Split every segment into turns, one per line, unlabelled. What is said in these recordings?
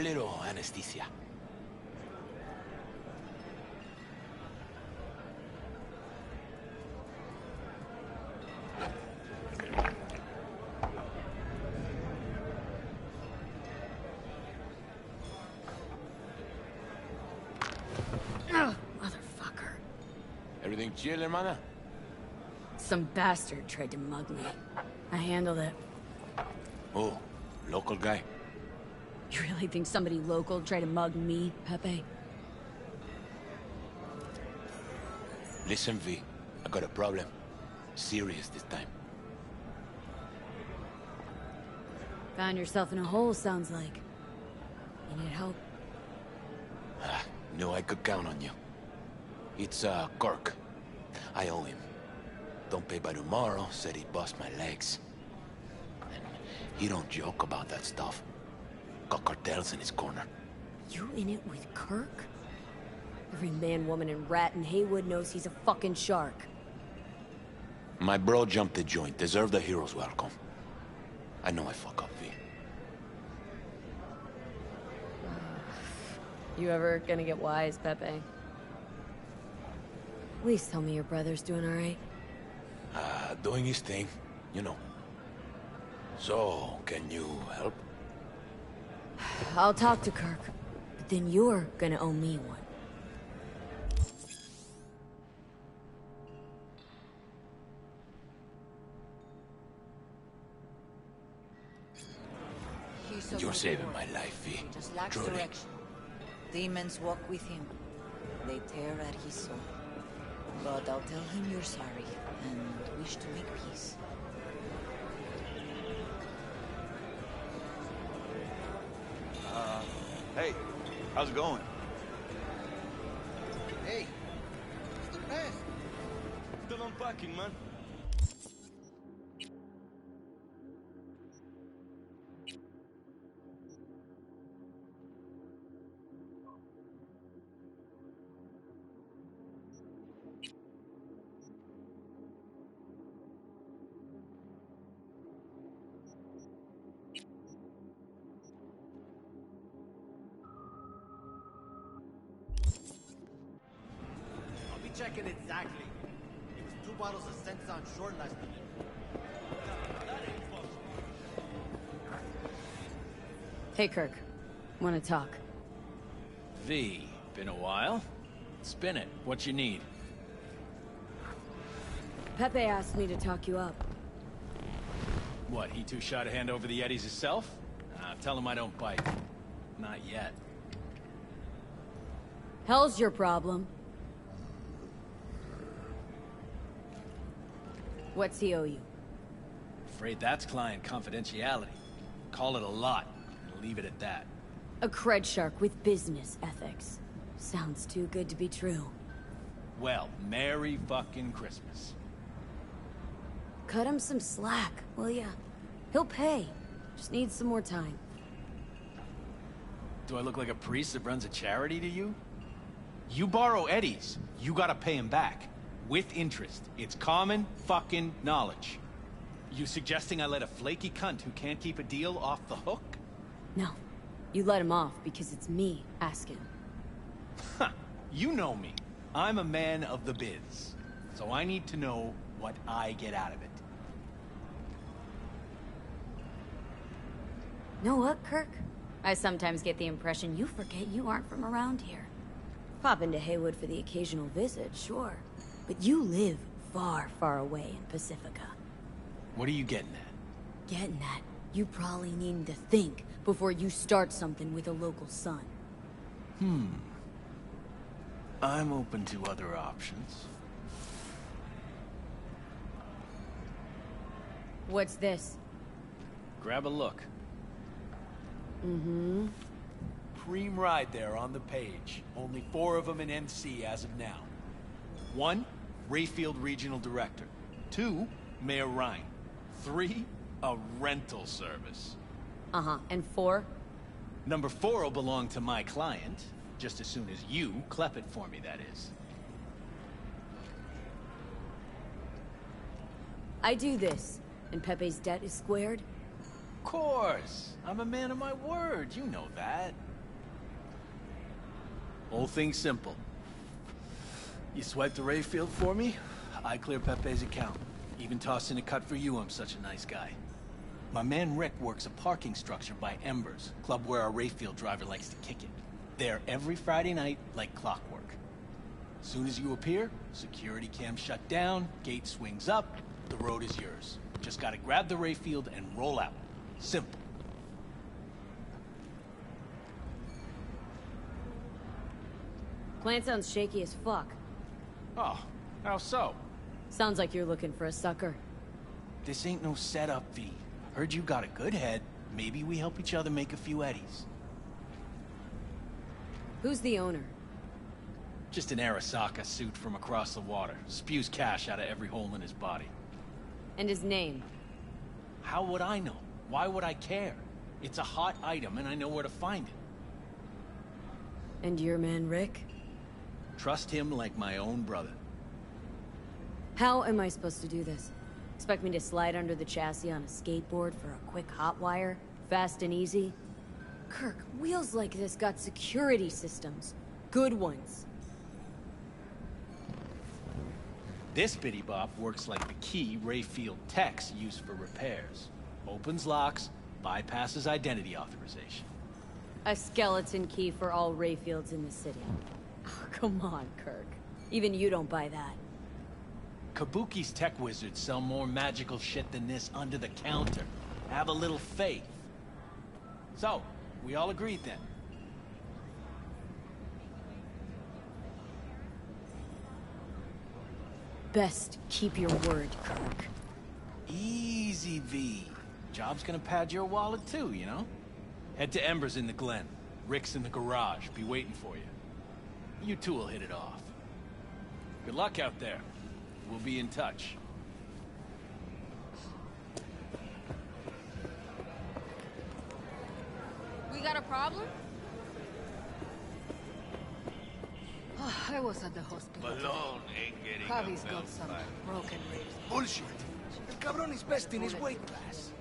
little anesthesia.
Motherfucker.
Everything chill, hermana?
Some bastard tried to mug me. I handled it.
Oh, local guy?
You really think somebody local tried to mug me, Pepe?
Listen, V. I got a problem. Serious this time.
Found yourself in a hole, sounds like. You need help?
Knew I could count on you. It's, Kirk. I owe him. Don't pay by tomorrow, said he'd bust my legs. And he don't joke about that stuff. Got cartels in his corner.
You in it with Kirk? Every man, woman, and rat in Haywood knows he's a fucking shark.
My bro jumped the joint. Deserved a hero's welcome. I know I fuck up, V.
You ever gonna get wise, Pepe? Please tell me your brother's doing alright.
Doing his thing, you know. So, can you help?
I'll talk to Kirk, but then you're gonna owe me one.
You're saving my life, V.
He just lacks
Truly.
direction. Demons walk with him. They tear at his soul. But I'll tell him you're sorry and wish to make peace.
Hey, how's it going?
Hey, it's the best.
Still unpacking, man.
Checking exactly. It was 2 bottles of Sense on short last night.
Hey, Kirk. Wanna talk?
V, been a while? Spin it. What you need?
Pepe asked me to talk you up.
What, he too shy to hand over the Eddies himself? Tell him I don't bite. Not yet.
Hell's your problem. What's he owe you?
Afraid that's client confidentiality. Call it a lot, and leave it at that.
A cred shark with business ethics. Sounds too good to be true.
Well, Merry fucking Christmas.
Cut him some slack, will ya? He'll pay. Just needs some more time.
Do I look like a priest that runs a charity to you? You borrow Eddies, you gotta pay him back. With interest. It's common fucking knowledge. You suggesting I let a flaky cunt who can't keep a deal off the hook?
No. You let him off because it's me asking.
Ha! You know me. I'm a man of the biz. So I need to know what I get out of it.
Know what, Kirk? I sometimes get the impression you forget you aren't from around here. Pop into Haywood for the occasional visit, sure. But you live far, far away in Pacifica.
What are you getting at?
Getting at, you probably need to think before you start something with a local son.
I'm open to other options.
What's this?
Grab a look.
Mm-hmm.
Cream ride there on the page. Only 4 of them in NC as of now. 1, Rayfield Regional Director. 2, Mayor Ryan. 3, a rental service.
Uh-huh. And 4?
Number 4 will belong to my client, just as soon as you clep it for me, that is.
I do this, and Pepe's debt is squared?
Of course! I'm a man of my word, you know that. Whole thing's simple. You swipe the Rayfield for me, I clear Pepe's account. Even toss in a cut for you, I'm such a nice guy. My man Rick works a parking structure by Embers, club where our Rayfield driver likes to kick it. There every Friday night, like clockwork. Soon as you appear, security cam shut down, gate swings up, the road is yours. Just gotta grab the Rayfield and roll out. Simple.
Plan sounds shaky as fuck.
Oh, how so?
Sounds like you're looking for a sucker.
This ain't no setup, V. Heard you got a good head. Maybe we help each other make a few eddies.
Who's the owner?
Just an Arasaka suit from across the water. Spews cash out of every hole in his body.
And his name?
How would I know? Why would I care? It's a hot item and I know where to find it.
And your man Rick?
Trust him like my own brother.
How am I supposed to do this? Expect me to slide under the chassis on a skateboard for a quick hot wire? Fast and easy? Kirk, wheels like this got security systems. Good ones.
This bitty bop works like the key Rayfield techs use for repairs. Opens locks, bypasses identity authorization.
A skeleton key for all Rayfields in the city. Oh, come on, Kirk. Even you don't buy that.
Kabuki's tech wizards sell more magical shit than this under the counter. Have a little faith. So, we all agreed then?
Best keep your word, Kirk.
Easy, V. Job's gonna pad your wallet too, you know? Head to Embers in the Glen. Rick's in the garage, be waiting for you. You two will hit it off. Good luck out there. We'll be in touch.
We got a problem? Oh, I was at the hospital.
Malone ain't getting
Javi's
a
got some
belt
broken ribs.
Bullshit. El cabrón is best in his weight class.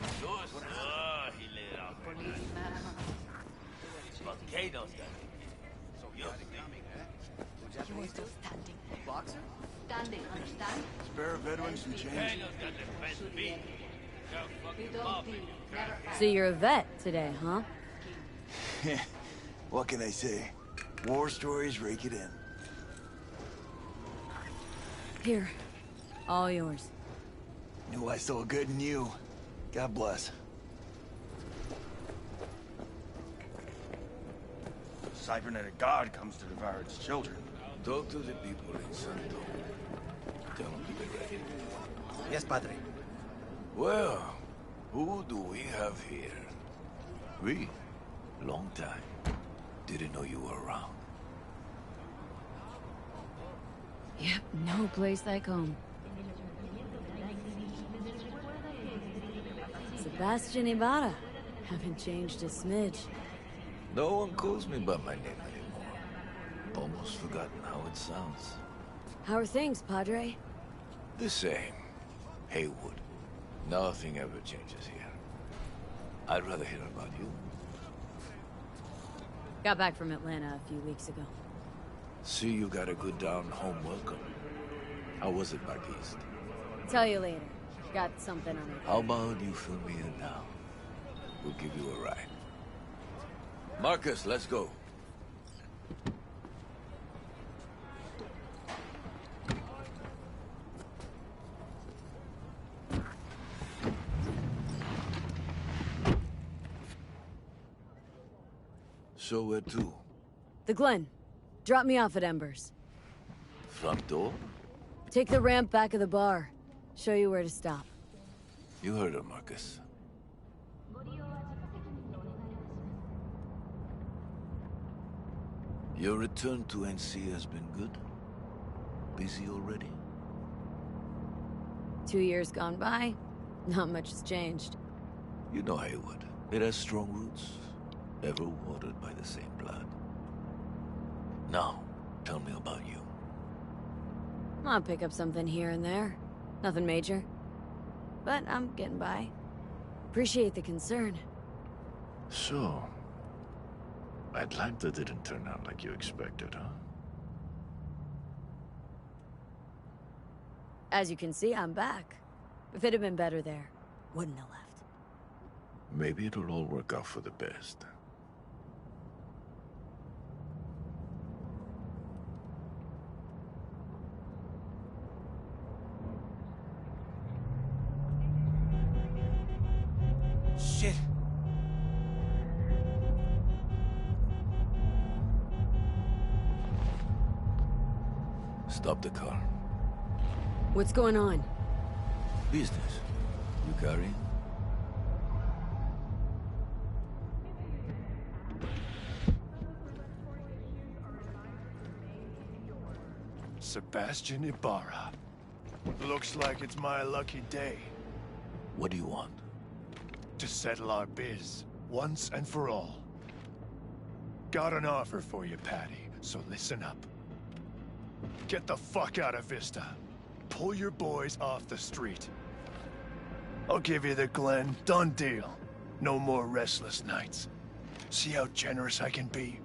He laid out. Volcanoes done. So you
He was just standing there.
Boxer?
Standing, understand?
Spare veterans and change.
Volcanoes got the best beat.
We don't deal. Never
So you're a vet today, huh?
What can I say? War stories rake it in.
Here. All yours.
Knew I saw good in you. God bless.
The cybernetic god comes to devour its children.
Talk to the people in Santo. Tell them to be ready.
Yes, Padre.
Well, who do we have here? We? Long time. Didn't know you were around.
Yep, no place like home. Sebastian Ibarra. Haven't changed a smidge.
No one calls me by my name anymore. Almost forgotten how it sounds.
How are things, Padre?
The same. Haywood. Nothing ever changes here. I'd rather hear about you.
Got back from Atlanta a few weeks ago.
See, you got a good down-home welcome. How was it back east?
Tell you later. Got something on my...
How about you fill me in now? We'll give you a ride. Marcus, let's go. So where to?
The Glen. Drop me off at Embers.
Front door?
Take the ramp back of the bar. Show you where to stop.
You heard her, Marcus. Your return to NC has been good? Busy already?
2 years gone by, not much has changed.
You know Haywood. It has strong roots, ever watered by the same blood. Now, tell me about you.
I'll pick up something here and there. Nothing major. But I'm getting by. Appreciate the concern.
So,
Atlanta didn't turn out like you expected, huh?
As you can see, I'm back. If it had been better there, wouldn't have left.
Maybe it'll all work out for the best.
Shit.
Stop the car.
What's going on?
Business. You carrying?
Sebastian Ibarra. Looks like it's my lucky day
What do you want?
to settle our biz once and for all. Got an offer for you, Patty, so listen up. Get the fuck out of Vista. Pull your boys off the street. I'll give you the Glen. Done deal. No more restless nights. See how generous I can be?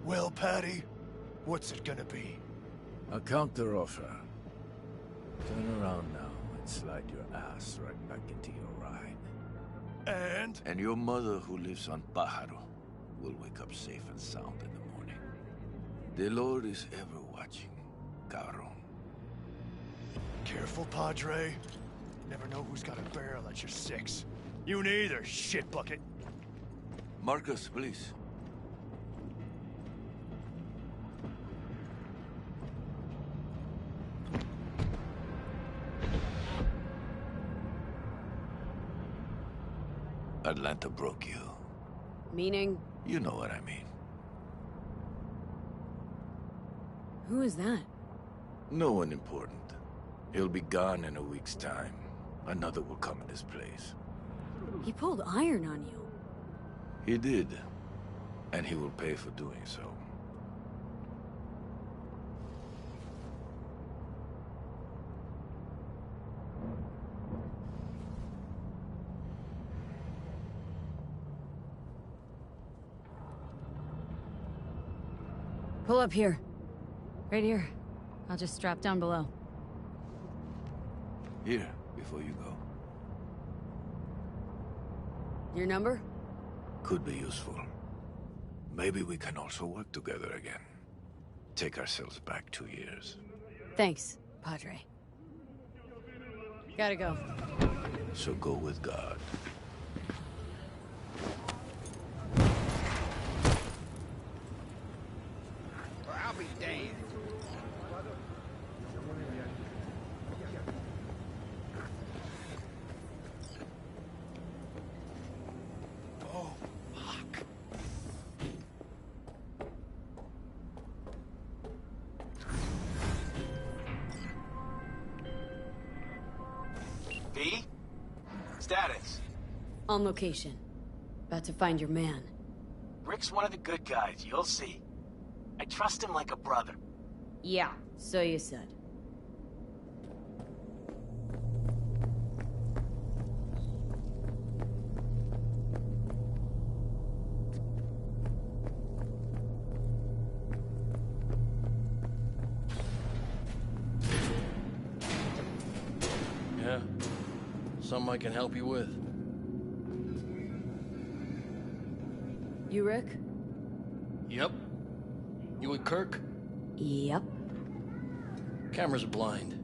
Well, Patty, what's it gonna be?
A counter offer. Turn around now and slide your ass right back into your ride.
And?
And your mother, who lives on Pájaro, will wake up safe and sound in the morning. The Lord is ever watching, cabrón.
Careful, Padre. Never know who's got a barrel at your six. You neither, shit bucket.
Marcus, please. Atlanta broke you.
Meaning?
You know what I mean.
Who is that?
No one important. He'll be gone in a week's time. Another will come in his place.
He pulled iron on you.
He did. And he will pay for doing so.
Pull up here. Right here. I'll just strap down below.
Here, before you go.
Your number?
Could be useful. Maybe we can also work together again. Take ourselves back 2 years.
Thanks, Padre. Gotta go.
So go with God.
Or I'll be damned.
Oh, fuck.
V? Status.
On location. About to find your man.
Rick's one of the good guys, you'll see. I trust him like a brother.
Yeah, so you said.
Yeah. Something I can help you with.
You, Rick?
Yep. You with Kirk?
Yep.
Cameras are blind.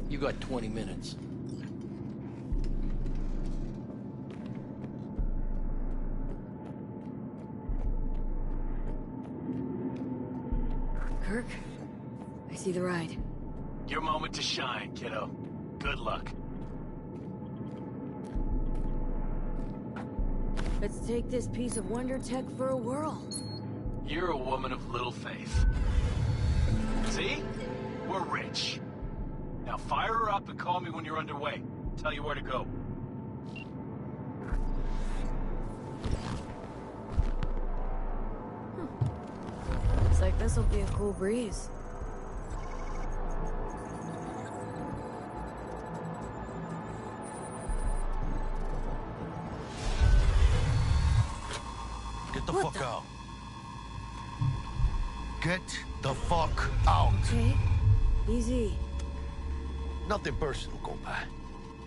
You got 20 minutes.
Kirk? I see the ride.
Your moment to shine, kiddo. Good luck.
Let's take this piece of wonder tech for a whirl.
You're a woman of little faith. See? We're rich. Now fire her up and call me when you're underway. Tell you where to go.
Looks like this'll be a cool breeze.
Get
the
What
fuck
the-
out. Get the fuck out.
Okay. Easy.
Nothing personal, compa.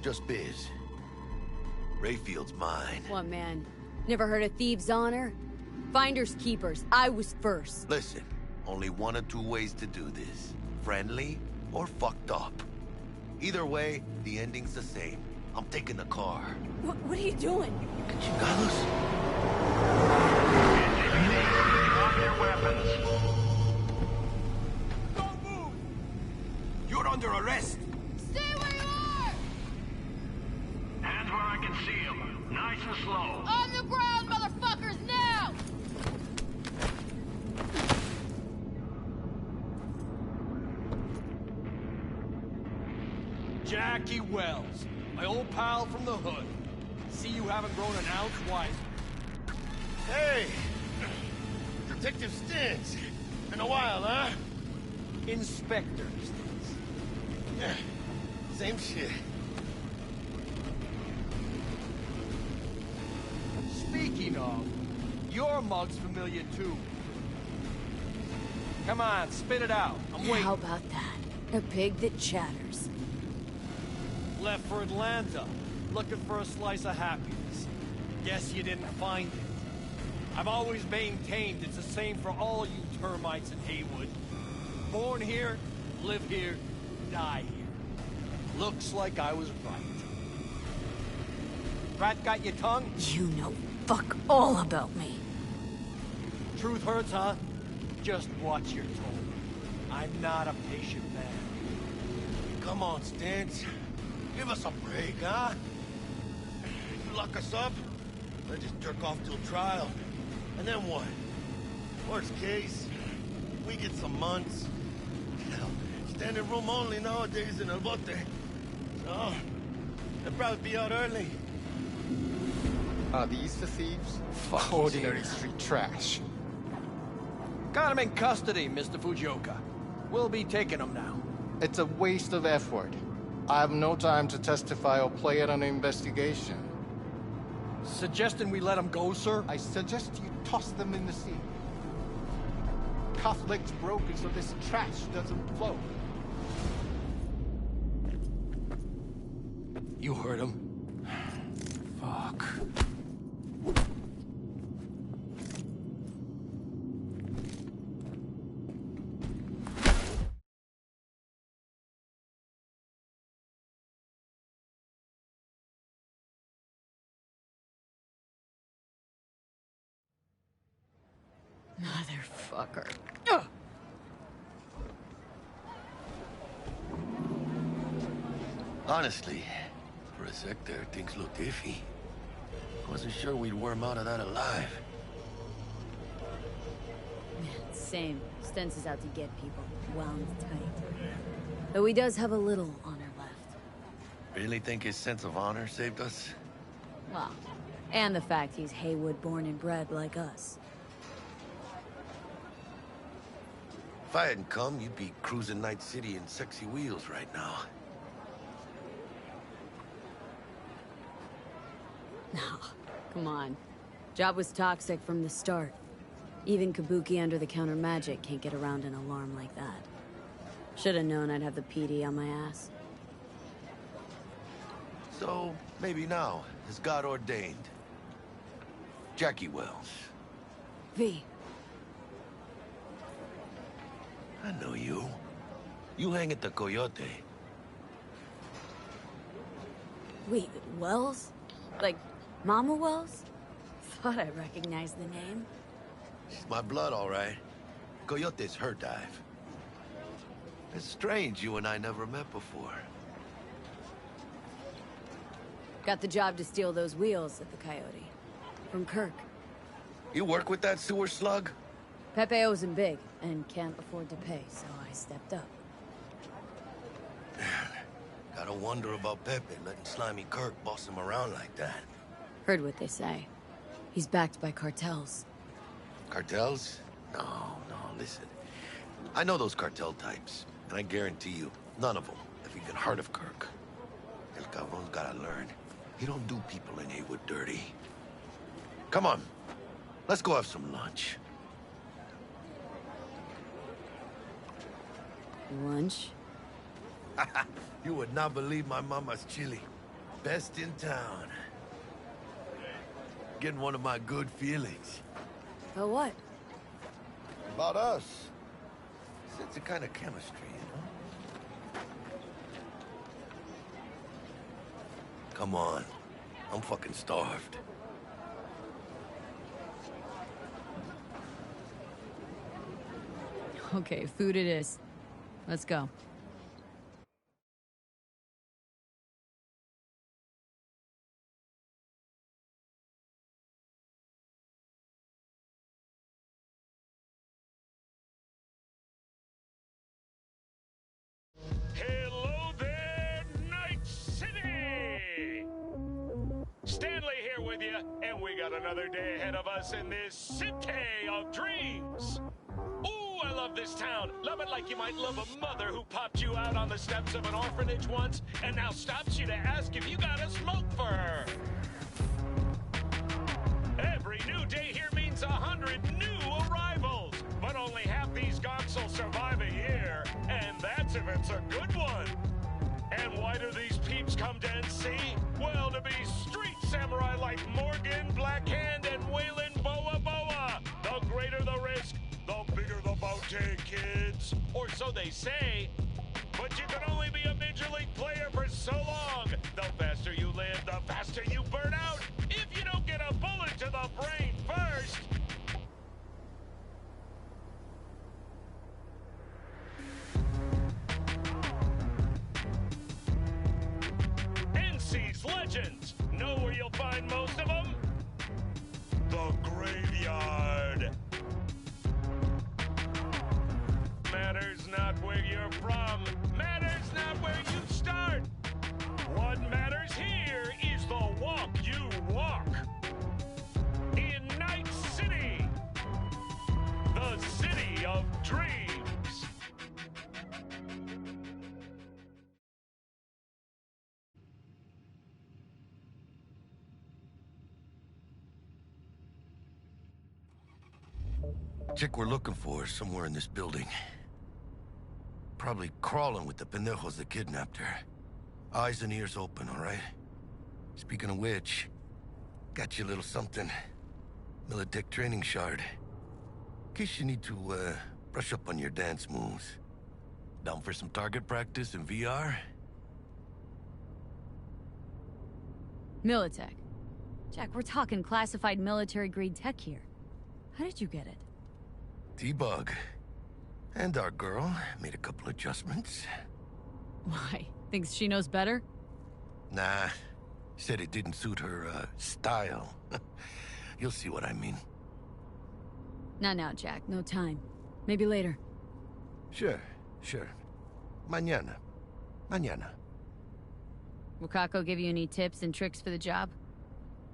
Just biz. Rayfield's mine.
What, man? Never heard of thieves' honor? Finders keepers. I was first.
Listen, only one or two ways to do this. Friendly or fucked up. Either way, the ending's the same. I'm taking the car.
What are you doing?
Chingados?
Drop your weapons.
Don't move! You're under arrest.
Stay where you are!
Hands where I can see them. Nice and slow.
On the ground, motherfuckers, now!
Jackie Wells, my old pal from the hood. See you haven't grown an ounce wiser.
Hey! Detective Stintz. Been a while, huh?
Inspector Stintz.
Yeah. Same shit.
Speaking of, your mug's familiar too. Come on, spit it out. I'm waiting.
How about that? A pig that chatters.
Left for Atlanta, looking for a slice of happiness. Guess you didn't find it. I've always maintained it's the same for all you termites in Haywood. Born here, live here, die here. Looks like I was right. Rat got your tongue?
You know fuck all about me.
Truth hurts, huh? Just watch your tone. I'm not a patient man.
Come on, Stintz. Give us a break, huh? You lock us up, I just jerk off till trial. And then what? Worst case, we get some months. Hell, standing room only nowadays in El Bote. So, they'll probably be out early.
Are these the thieves? Ordinary street trash.
Got him in custody, Mr. Fujioka. We'll be taking him now.
It's a waste of effort. I have no time to testify or play at an investigation.
Suggesting we let him go, sir?
I suggest you toss them in the sea. Cuff legs broken so this trash doesn't flow.
You heard him.
Fuck.
Motherfucker.
Honestly, for a sec there, things looked iffy. Wasn't sure we'd worm out of that alive.
Same. Stentz is out to get people. Wound tight. Though he does have a little honor left.
Really think his sense of honor saved us?
Well, and the fact he's Haywood born and bred like us.
If I hadn't come, you'd be cruising Night City in sexy wheels right now.
No, come on. Job was toxic from the start. Even Kabuki under-the-counter magic can't get around an alarm like that. Should've known I'd have the PD on my ass.
So, maybe now, as God ordained. Jackie Wells.
V.
I know you. You hang at the Coyote.
Wait, Wells? Like, Mama Wells? Thought I recognized the name.
She's my blood, all right. Coyote's her dive. It's strange you and I never met before.
Got the job to steal those wheels at the Coyote. From Kirk.
You work with that sewer slug?
Pepe owes him big, and can't afford to pay, so I stepped up.
Gotta wonder about Pepe letting slimy Kirk boss him around like that.
Heard what they say. He's backed by cartels.
Cartels? No, listen. I know those cartel types, and I guarantee you, none of them have even heard of Kirk. El Cabron's gotta learn. He don't do people in Haywood dirty. Come on,
Let's go have some lunch.
Lunch?
You would not believe my mama's chili. Best in town. Getting one of my good feelings.
Oh, what?
About us. It's a kind of chemistry, you know? Come on. I'm fucking starved.
Okay, food it is. Let's go.
Hello there, Night City! Stanley here with you, and we got another day ahead of us in this city of dreams. Ooh, I love this town. Love it like you might love a mother who popped you out on the steps of an orphanage once and now stops you to ask if you got a smoke for her. Every new day here means 100 new arrivals, but only half these gonks will survive a year, and that's if it's a good one. And why do these peeps come to NC? Well, to be street samurai like Morgan, Blackhand, and Waylon Boa Boa. The greater the risk, the bigger the bounty, kids. Or so they say. But you can only be a Major League player for so long. The faster you live, the faster you burn out. If you don't get a bullet to the brain first. NC's legends. Know where you'll find most of them? The graveyard. Matters not where you're from. Matters not where you start. What matters here is the walk you walk. In Night City. The city of dreams.
Chick we're looking for is somewhere in this building. Probably crawling with the pendejos that kidnapped her. Eyes and ears open, all right? Speaking of which, got you a little something. Militech training shard. In case you need to, brush up on your dance moves. Down for some target practice in VR?
Militech. Jack, we're talking classified military-grade tech here. How did you get it?
T-Bug. And our girl made a couple adjustments.
Why? Thinks she knows better?
Nah. Said it didn't suit her, style. You'll see what I mean.
Not now, Jack. No time. Maybe later.
Sure. Mañana.
Will Kako give you any tips and tricks for the job?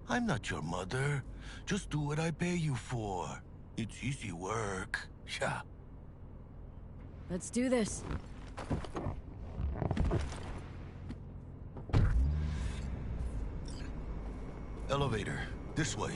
I'm not your mother. Just do what I pay you for. It's easy work. Yeah.
Let's do this.
Elevator. This way.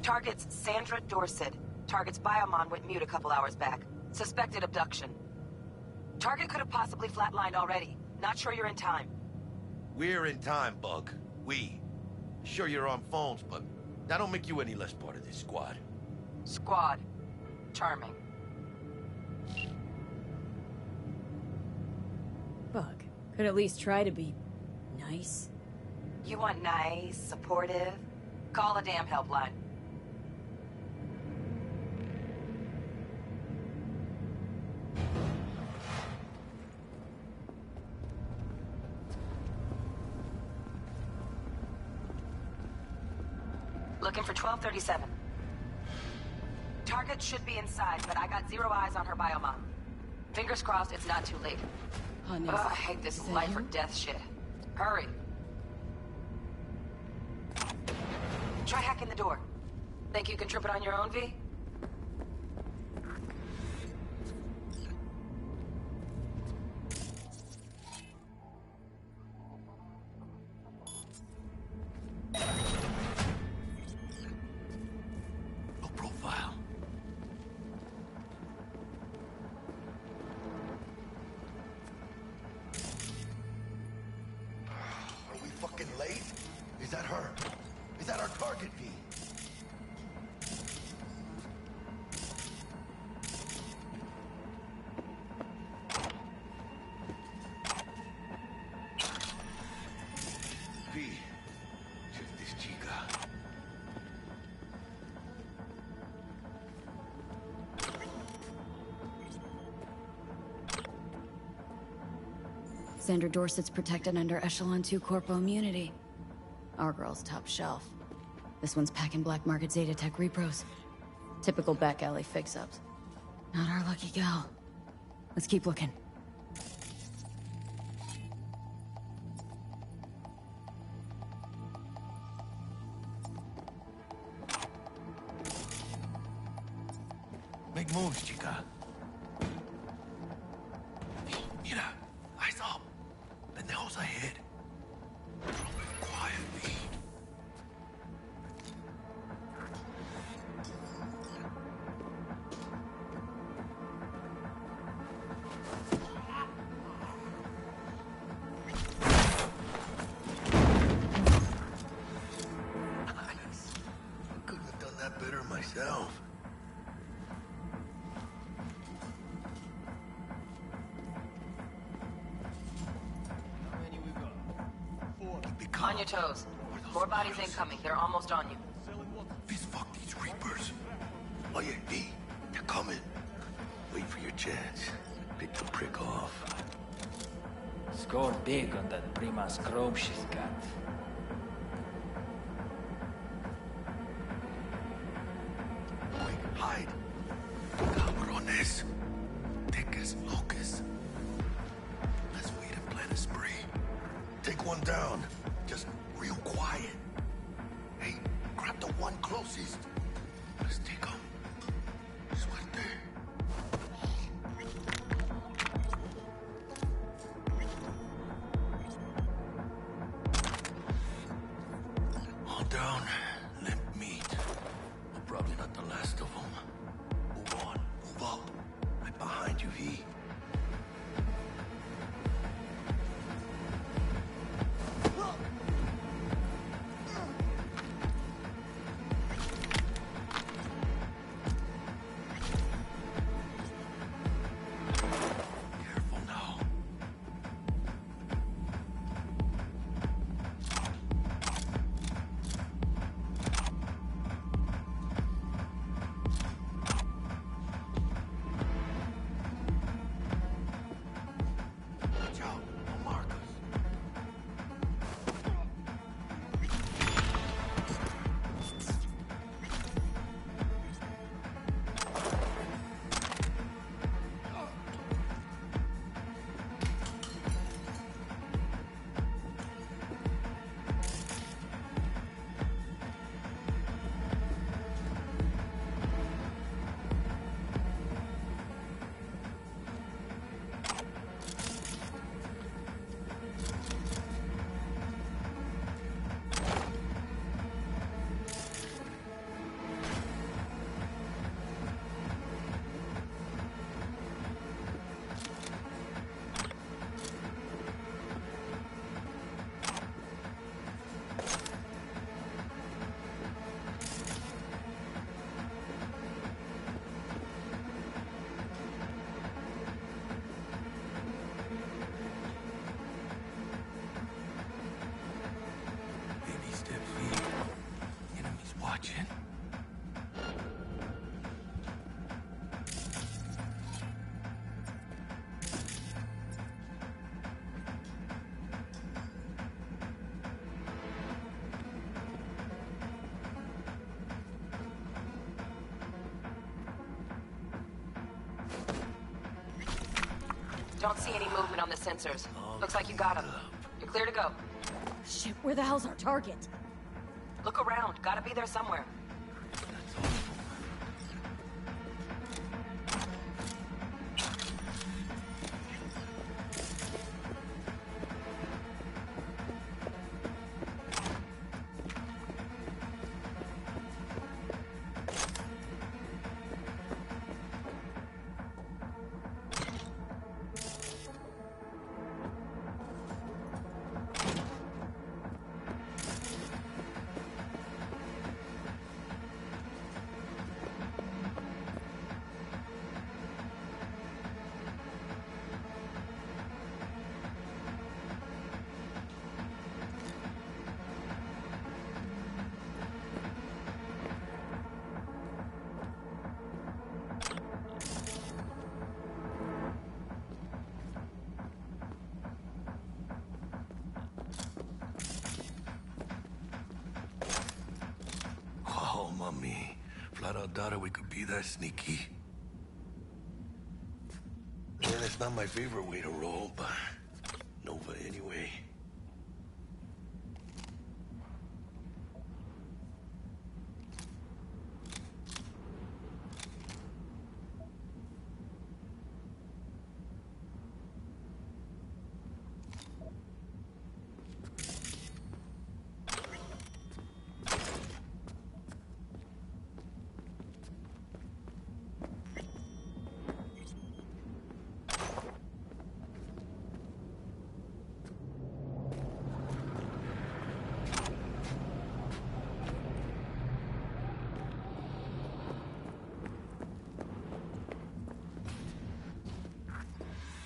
Target's Sandra Dorset. Target's biomon went mute a couple hours back. Suspected abduction. Target could have possibly flatlined already. Not sure you're in time.
We're in time, Bug. We. Sure you're on phones, but that don't make you any less part of this squad.
Squad. Charming.
Bug. Could at least try to be nice.
You want nice, supportive? Call a damn helpline. Looking for 1237. Target should be inside, but I got zero eyes on her biomon. Fingers crossed it's not too late.
Hannes,
Ugh, I hate this life or death shit. Hurry. Try hacking the door. Think you can trip it on your own, V?
Low profile. Are we fucking late? Is that her? Is that our target, V? V, check this chica.
Sandra Dorset's protected under Echelon 2 Corpo immunity. Our girl's top shelf. This one's packing black market Zeta Tech repros. Typical back alley fix-ups. Not our lucky gal. Let's keep looking.
Make moves, chica. Mira, eyes up. Pendejos ahead. Quietly. Nice. I couldn't have done that better myself.
On your toes. More bodies incoming. They're almost on you.
Fist fuck these Reapers. Oh yeah, V, they're coming. Wait for your chance. Pick the prick off.
Scored big on that Prima scrobe she's got.
Quick, hide. Cabrones. Thick as locusts. Let's wait and plan a spree. Take one down. Just real quiet. Hey, grab the one closest. Let's take him. Suerte. All down. Limp meat. But probably not the last of them. Move on. Move up. Right behind you, V. Careful now. Watch out. They'll mark us. Baby steps, V. Enemies watching.
Don't see any movement on the sensors. Looks like you got him. You're clear to go.
Shit, where the hell's our target?
Look around. Gotta be there somewhere.
Me. Flat out doubted we could be that sneaky. Man, it's not my favorite way to roll, but Nova anyway.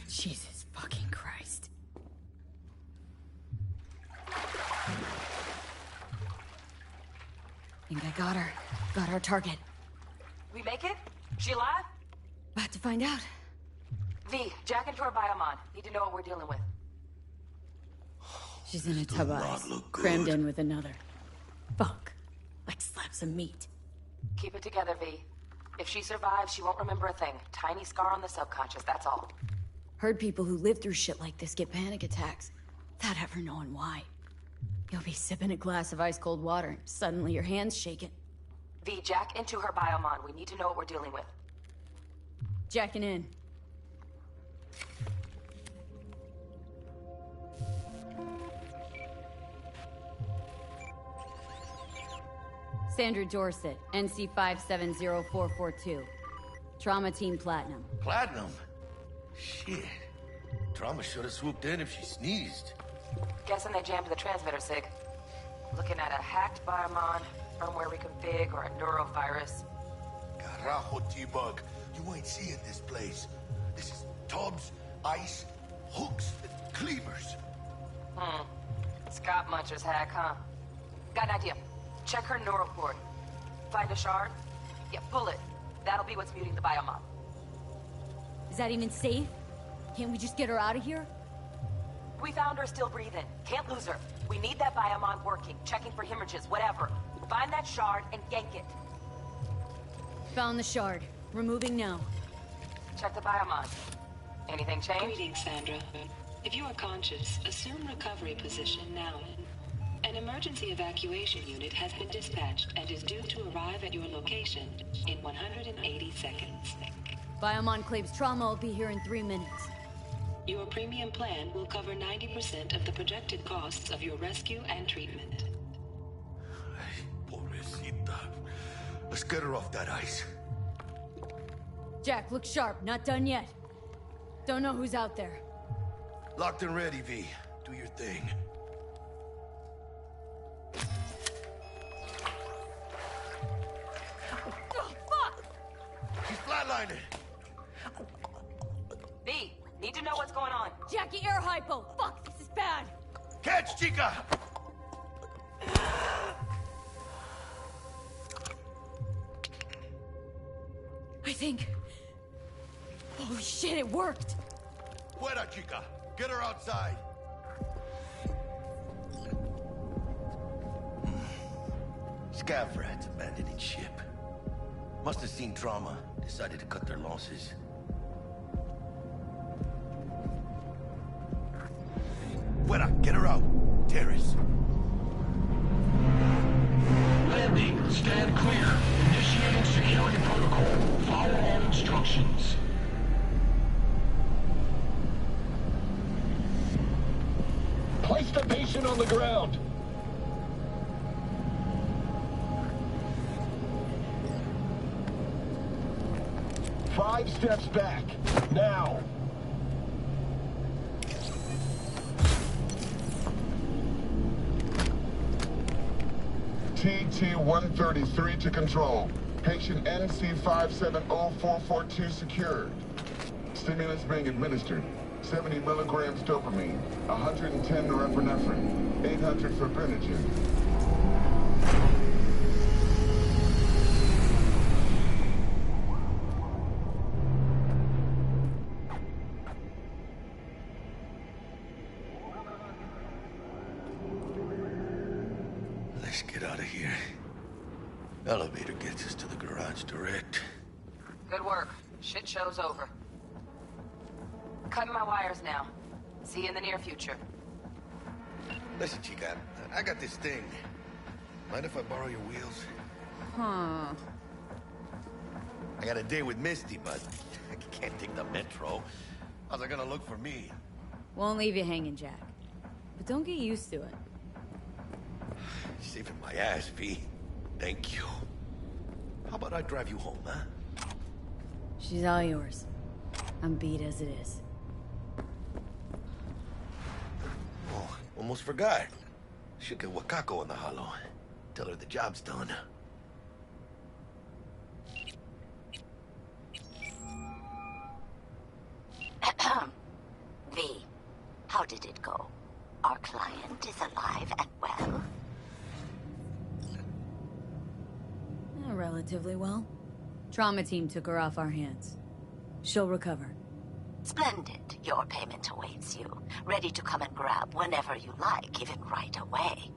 Jesus fucking Christ. Think I got her. Got our target.
We make it? She alive?
About to find out.
V, jack into her biomon. Need to know what we're dealing with.
She's in a tub of ice, crammed in with another. Fuck. Like slabs of meat.
Keep it together, V. If she survives, she won't remember a thing. Tiny scar on the subconscious, that's all.
Heard people who live through shit like this get panic attacks, without ever knowing why. You'll be sipping a glass of ice-cold water, and suddenly your hand's shaking.
V, jack into her biomon. We need to know what we're dealing with.
Jacking in. Sandra Dorset, NC 570442. Trauma Team Platinum.
Platinum? Shit. Trauma should have swooped in if she sneezed.
Guessing they jammed the transmitter, Sig. Looking at a hacked biomon, firmware reconfig, or a neurovirus.
Carajo, T-Bug. You ain't seeing this place. This is tubs, ice, hooks, and cleavers.
Scott Muncher's hack, huh? Got an idea. Check her neural cord. Find a shard? Yeah, pull it. That'll be what's muting the biomon.
Is that even safe? Can't we just get her out of here?
We found her still breathing. Can't lose her. We need that biomon working, checking for hemorrhages, whatever. Find that shard and yank it.
Found the shard. Removing now.
Check the biomon. Anything change?
Greetings, Sandra. If you are conscious, assume recovery position now. An emergency evacuation unit has been dispatched and is due to arrive at your location in 180 seconds.
Biomon claims trauma will be here in 3 minutes.
Your premium plan will cover 90% of the projected costs of your rescue and treatment.
Pobrecita. Let's get her off that ice.
Jack, look sharp. Not done yet. Don't know who's out there.
Locked and ready, V. Do your thing.
Oh, fuck!
She's flatlining.
V, need to know what's going on.
Jackie, air hypo! Fuck, this is bad!
Catch, chica!
I think... Oh shit, it worked!
Fuera, chica! Get her outside! Scav rats abandoning ship. Must have seen trauma. Decided to cut their losses. Fuera, get her out. Terrace.
Landing. Stand clear. Initiating security protocol. Follow all instructions. Place the patient on the ground. Five steps back. Now. TT-133 to control. Patient NC570442 secured. Stimulants being administered. 70 milligrams dopamine, 110 norepinephrine, 800 fibrinogen.
Let's get out of here. Elevator gets us to the garage direct.
Good work. Shit show's over. Cutting my wires now. See you in the near future.
Listen, chica, I got this thing. Mind if I borrow your wheels?
Huh.
I got a date with Misty, but I can't take the metro. How's it gonna look for me?
Won't leave you hanging, Jack. But don't get used to it.
Saving my ass, V. Thank you. How about I drive you home, huh?
She's all yours. I'm beat as it is.
Oh, almost forgot. Should get Wakako in the hollow. Tell her the job's done.
V, how did it go? Our client is alive and well?
Relatively well. Trauma team took her off our hands. She'll recover.
Splendid. Your payment awaits you. Ready to come and grab whenever you like, even right away.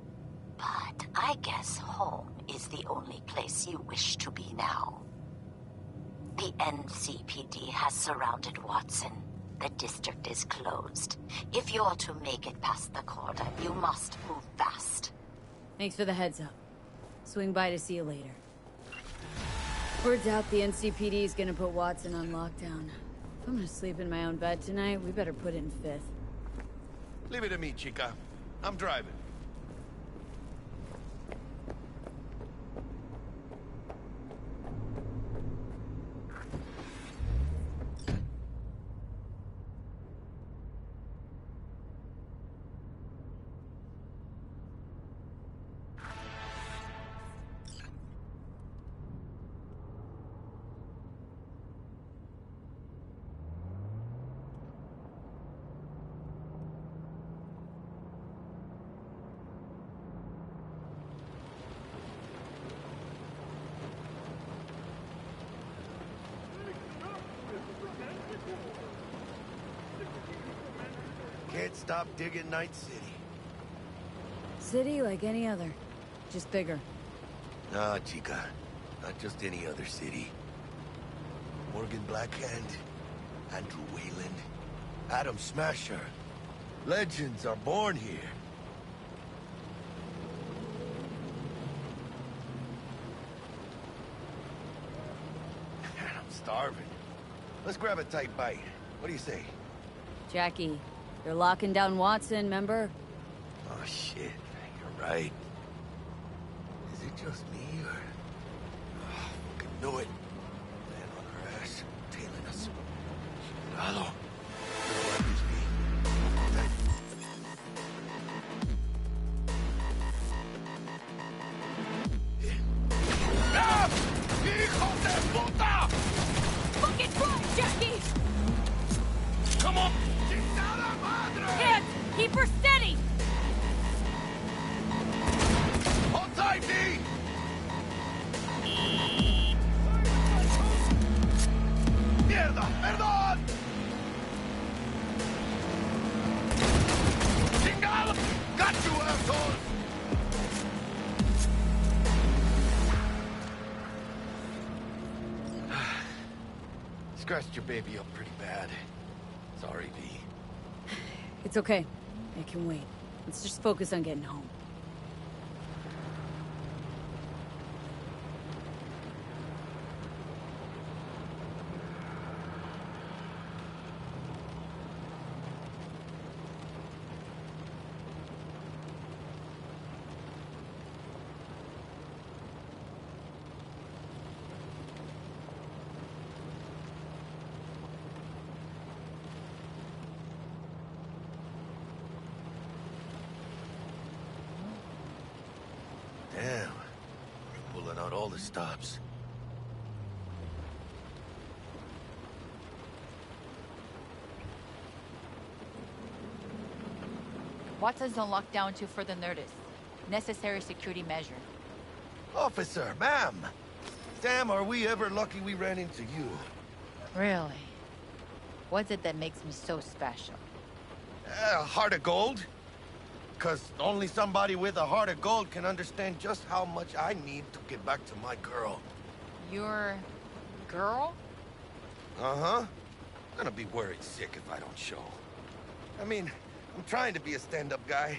But I guess home is the only place you wish to be now. The NCPD has surrounded Watson. The district is closed. If you're to make it past the cordon, you must move fast.
Thanks for the heads up. Swing by to see you later. Word's out the NCPD is gonna put Watson on lockdown. If I'm gonna sleep in my own bed tonight, we better put it in fifth.
Leave it to me, chica. I'm driving. Can't stop digging Night City.
City like any other, just bigger.
Nah, chica. Not just any other city. Morgan Blackhand, Andrew Wayland, Adam Smasher. Legends are born here. I'm starving. Let's grab a tight bite. What do you say?
Jackie, they're locking down Watson, remember?
Oh, shit. You're right. Is it just me, or... Oh, fucking knew it. Man on our ass, tailing us. Cuidado.
¡Ah! ¡Hijos de puta!
Fucking drive, Jackie!
Come on! ¡Chingada madre!
Hands! Keep her steady!
Hold tight, V! ¡Mierda! ¡Perdón! ¡Chingado! ¡Got you, asshole!
Scratched your baby up pretty bad. Sorry, V.
It's okay. It can wait. Let's just focus on getting home.
Damn. Pulling out all the stops.
Watson's on lockdown to further notice. Necessary security measure.
Officer, ma'am. Damn, are we ever lucky we ran into you.
Really? What's it that makes me so special?
Heart of gold? Because only somebody with a heart of gold can understand just how much I need to get back to my girl.
Your... girl?
Uh-huh. I'm gonna be worried sick if I don't show. I mean, I'm trying to be a stand-up guy.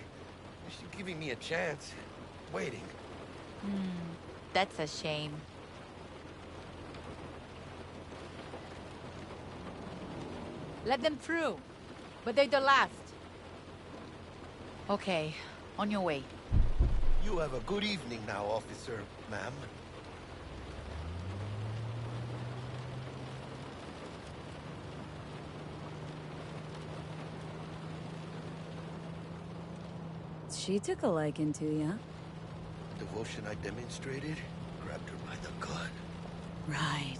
She's giving me a chance. Waiting.
That's a shame. Let them through. But they're the last. Okay, on your way.
You have a good evening now, officer, ma'am.
She took a liking to you.
Devotion I demonstrated grabbed her by the gut.
Right.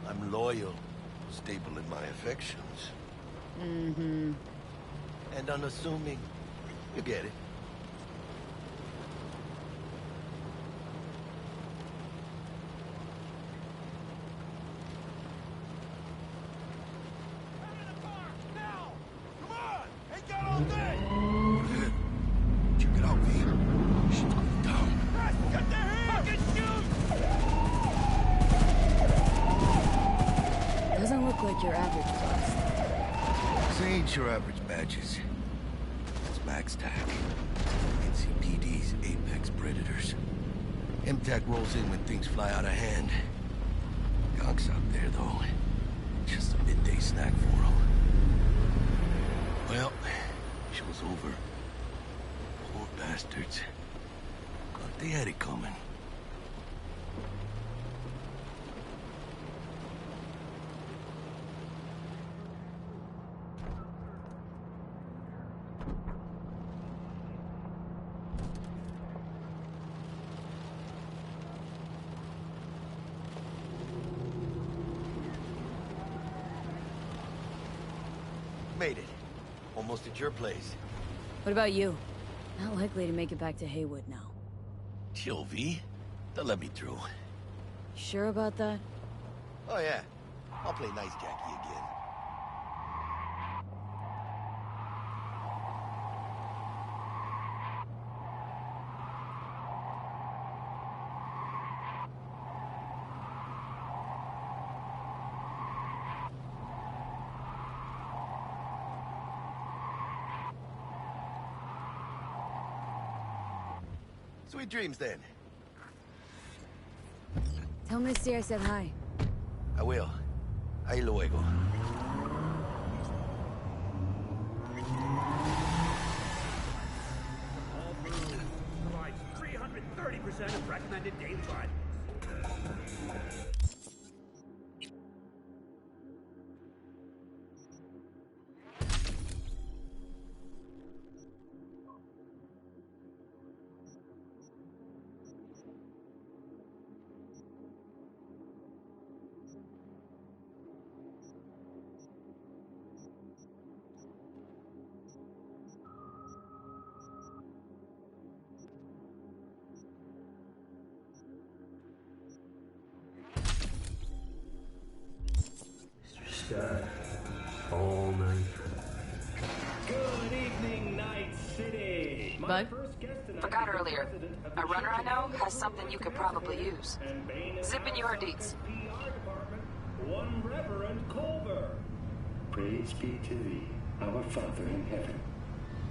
I'm loyal, stable in my affections.
Mm-hmm.
And unassuming. You get it. Check it out, V. Shit's going down.
Get there! Fucking shoot!
Doesn't look like your average class.
This ain't your average badges. It's Max TAC. NCPD's apex predators. MTAC rolls in when things fly out of hand. Gonk's out there, though. Just a midday snack for him. Well, show's over. Poor bastards. Thought they had it coming. Made it. Almost at your place.
What about you? Not likely to make it back to Haywood now.
Chill, V. They'll let me through.
Sure about that?
Oh, yeah. I'll play nice Jackie again. Sweet dreams, then.
Tell Misty I said hi.
I will. Ahí luego.
All food provides 330% of recommended daily vitamins.
All night.
Good evening, Night City.
Bud? Forgot earlier. A runner I know has something you could probably use. Zip in your deets.
One Reverend Culver.
Praise be to thee, our Father in heaven.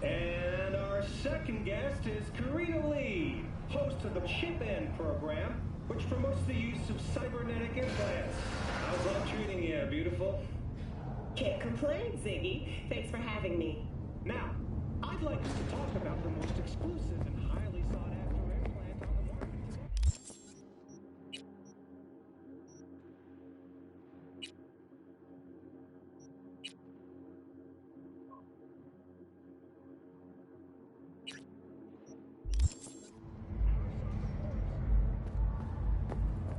And our second guest is Karina Lee, host of the Chip In program, which promotes the use of cybernetic implants. How's that treating you, beautiful?
Can't complain, Ziggy. Thanks for having me.
Now, I'd like us to talk about the most exclusive and highly sought after implant on the market today.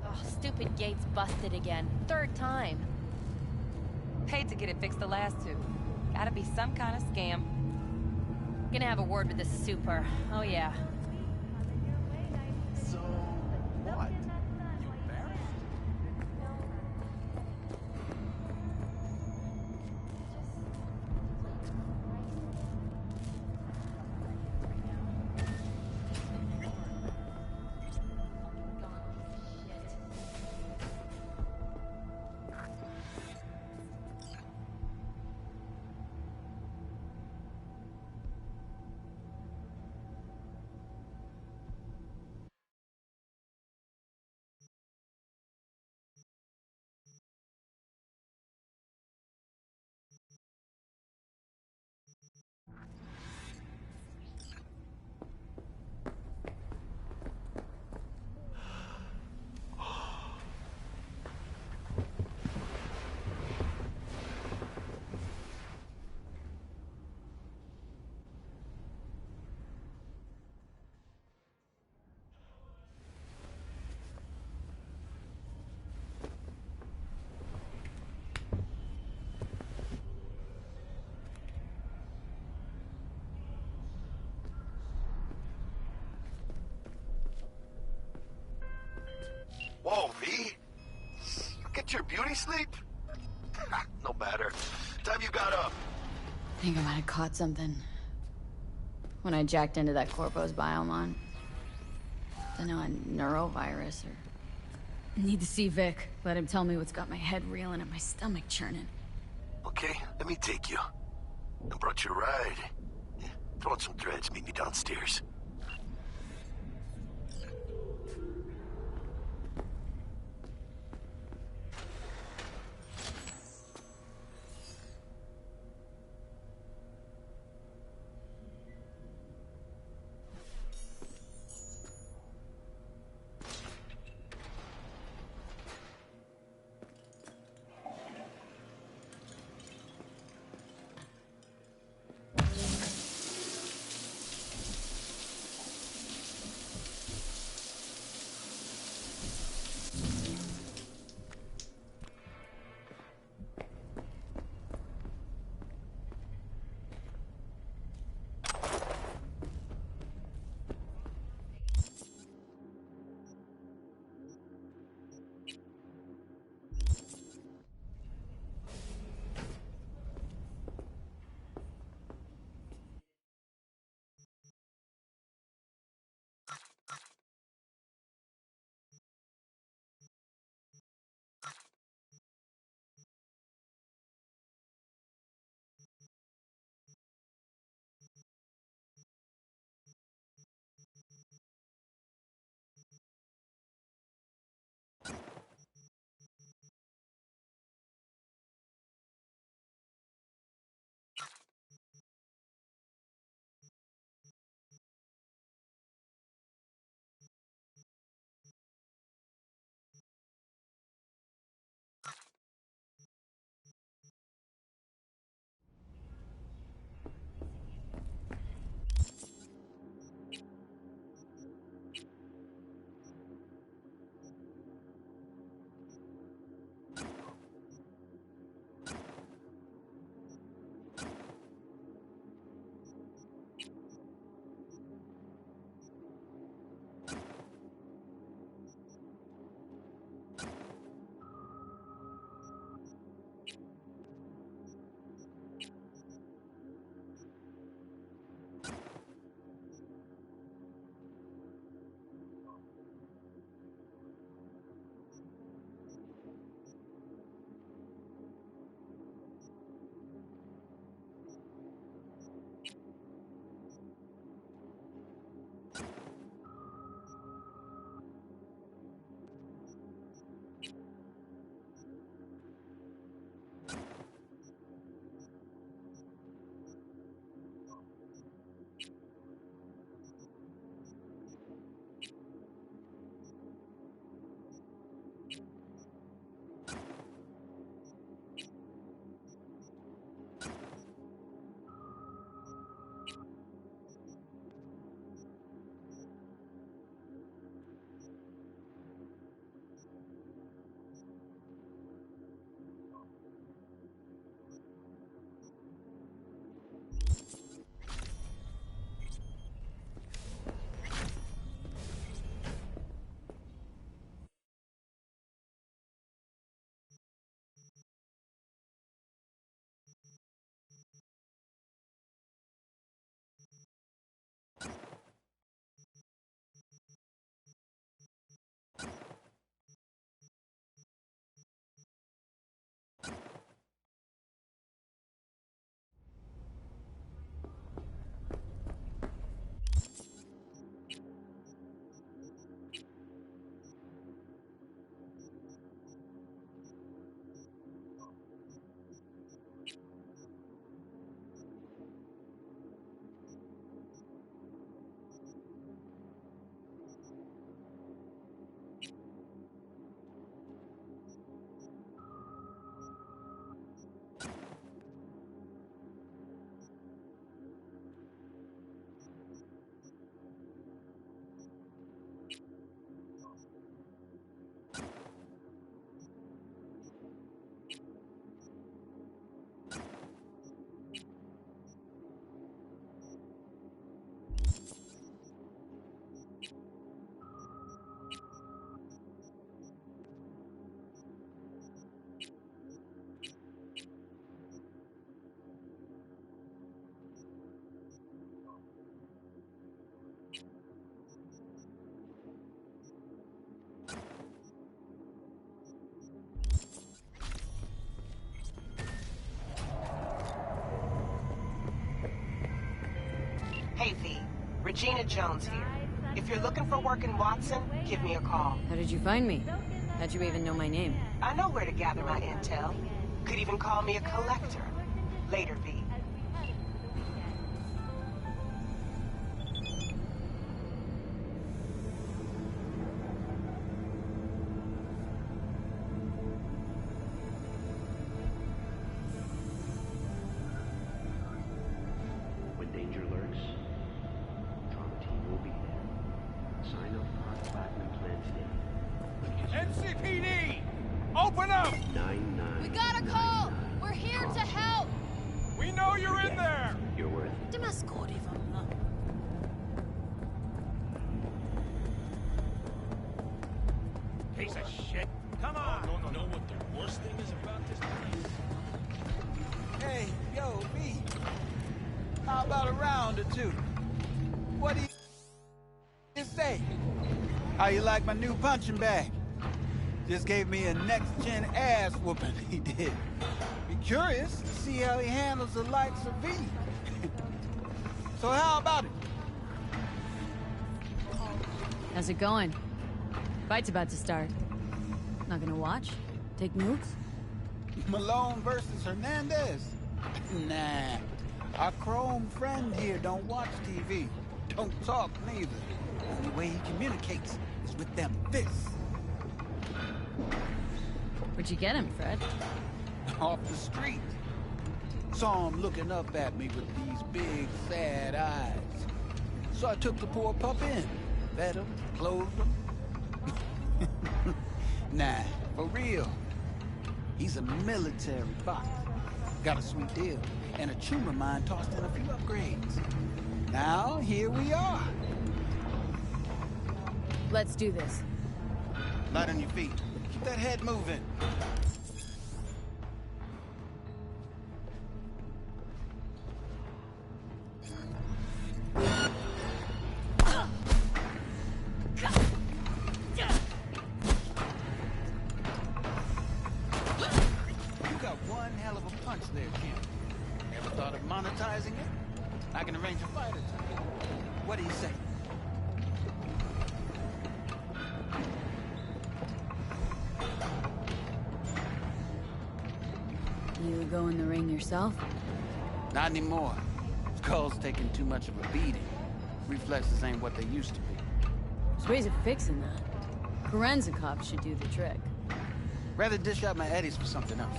Oh, stupid gate's busted again. Third time.
Paid to get it fixed the last two. Gotta be some kind of scam.
Gonna have a word with the super. Oh yeah.
So, what? You embarrassed?
Whoa, V? Get your beauty sleep? No matter. Time you got up.
I think I might have caught something. When I jacked into that Corpo's biomon. Don't know, a neurovirus or... Need to see Vic. Let him tell me what's got my head reeling and my stomach churning.
Okay, let me take you. I brought you a ride. Yeah, throw on some threads, meet me downstairs.
Regina Jones here. If you're looking for work in Watson, give me a call.
How did you find me? How'd you even know my name?
I know where to gather my intel. Could even call me a collector. Later, V.
When danger lurks, Trauma Team will be there. Sign up for our Platinum Plan today.
NCPD! Open up!
99.
We got a call! We're here to help!
We know you're in there!
You're worth it.
Piece of shit! Come on! No, know what the worst thing is about this place?
Hey, yo, V. How about a round or two? What do you say? How you like my new punching bag? Just gave me a next-gen ass whooping, he did. Be curious to see how he handles the likes of V. So how about it?
How's it going? Fight's about to start. Not gonna watch? Take notes?
Malone versus Hernandez? Nah. Our chrome friend here don't watch TV. Don't talk neither. The only way he communicates is with them fists.
Where'd you get him, Fred?
Off the street. Saw him looking up at me with these big, sad eyes. So I took the poor pup in. Fed him, clothed him. Nah, for real. He's a military bot. Got a sweet deal. And a tumor mine tossed in a few upgrades. Now, here we are.
Let's do this.
Light on your feet. Keep that head moving. You got one hell of a punch there, Kim. Ever thought of monetizing it? I can arrange a fight or two. What do you say?
You go in the ring yourself?
Not anymore. Skull's taking too much of a beating. Reflexes ain't what they used to be.
There's ways of fixing that. Korenzikov should do the trick.
Rather dish out my eddies for something else.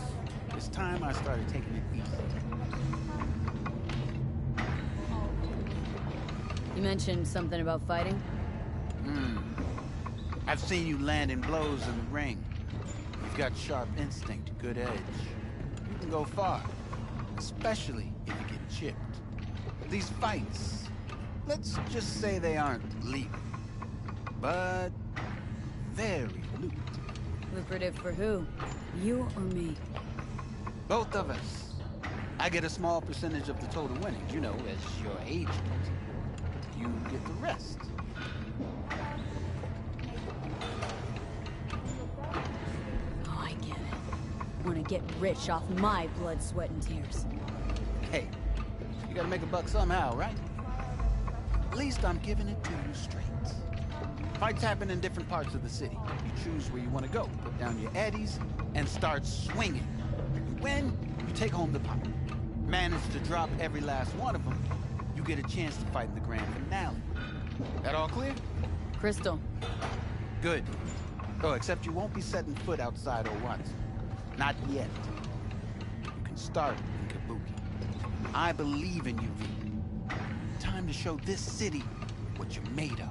It's time I started taking it easy.
You mentioned something about fighting?
I've seen you landing blows in the ring. You've got sharp instinct, good edge. You can go far, especially if you get chipped. These fights, let's just say they aren't lethal, but very lucrative.
Lucrative for who? You or me?
Both of us. I get a small percentage of the total winnings, you know, as your agent. You get the rest.
Oh, I get it. Want to get rich off my blood, sweat, and tears.
Hey, you gotta make a buck somehow, right? At least I'm giving it to you straight. Fights happen in different parts of the city. You choose where you want to go, put down your eddies, and start swinging. When you take home the pot, manage to drop every last one of them, you get a chance to fight in the grand finale. That all clear?
Crystal.
Good. Oh, except you won't be setting foot outside Watson. Not yet. You can start in Kabuki. I believe in you, V. Time to show this city what you're made of.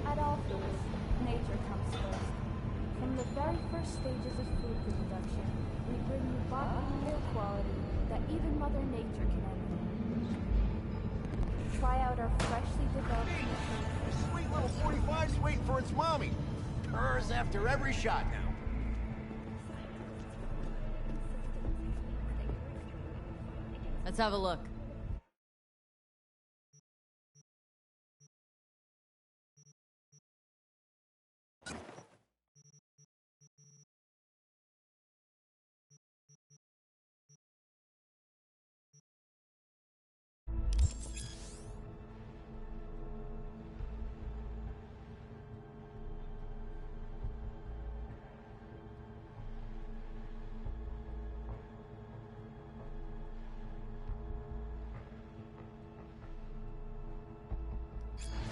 At all foods, nature comes first. From the very first stages of food production, we bring you bottled milk quality that even Mother Nature can envy. Try out our freshly developed machine.
Sweet little 45's waiting for its mommy. Purrs after every shot now.
Let's have a look.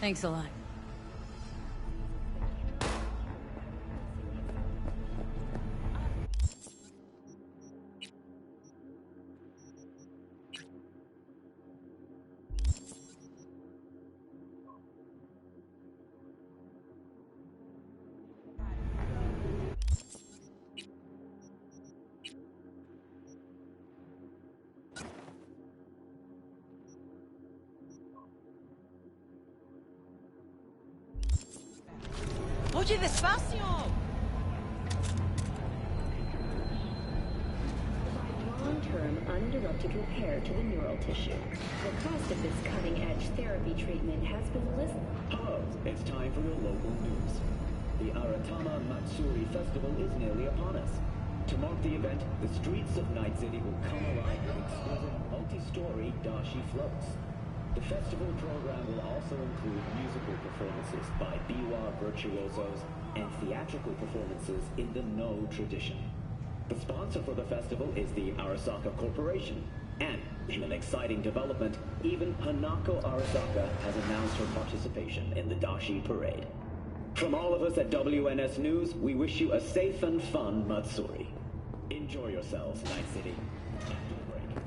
Thanks a lot.
Oye, despacio!
Long-term, uninterrupted repair to the neural tissue. The cost of this cutting-edge therapy treatment has been listed.
Hello, it's time for your local news. The Aratama Matsuri Festival is nearly upon us. To mark the event, the streets of Night City will come alive with exquisite multi-story dashi floats. The festival program will also include musical performances by biwa virtuosos and theatrical performances in the No tradition. The sponsor for the festival is the Arasaka Corporation, and in an exciting development, even Hanako Arasaka has announced her participation in the Dashi Parade. From all of us at WNS News, we wish you a safe and fun Matsuri. Enjoy yourselves, Night City. After the break,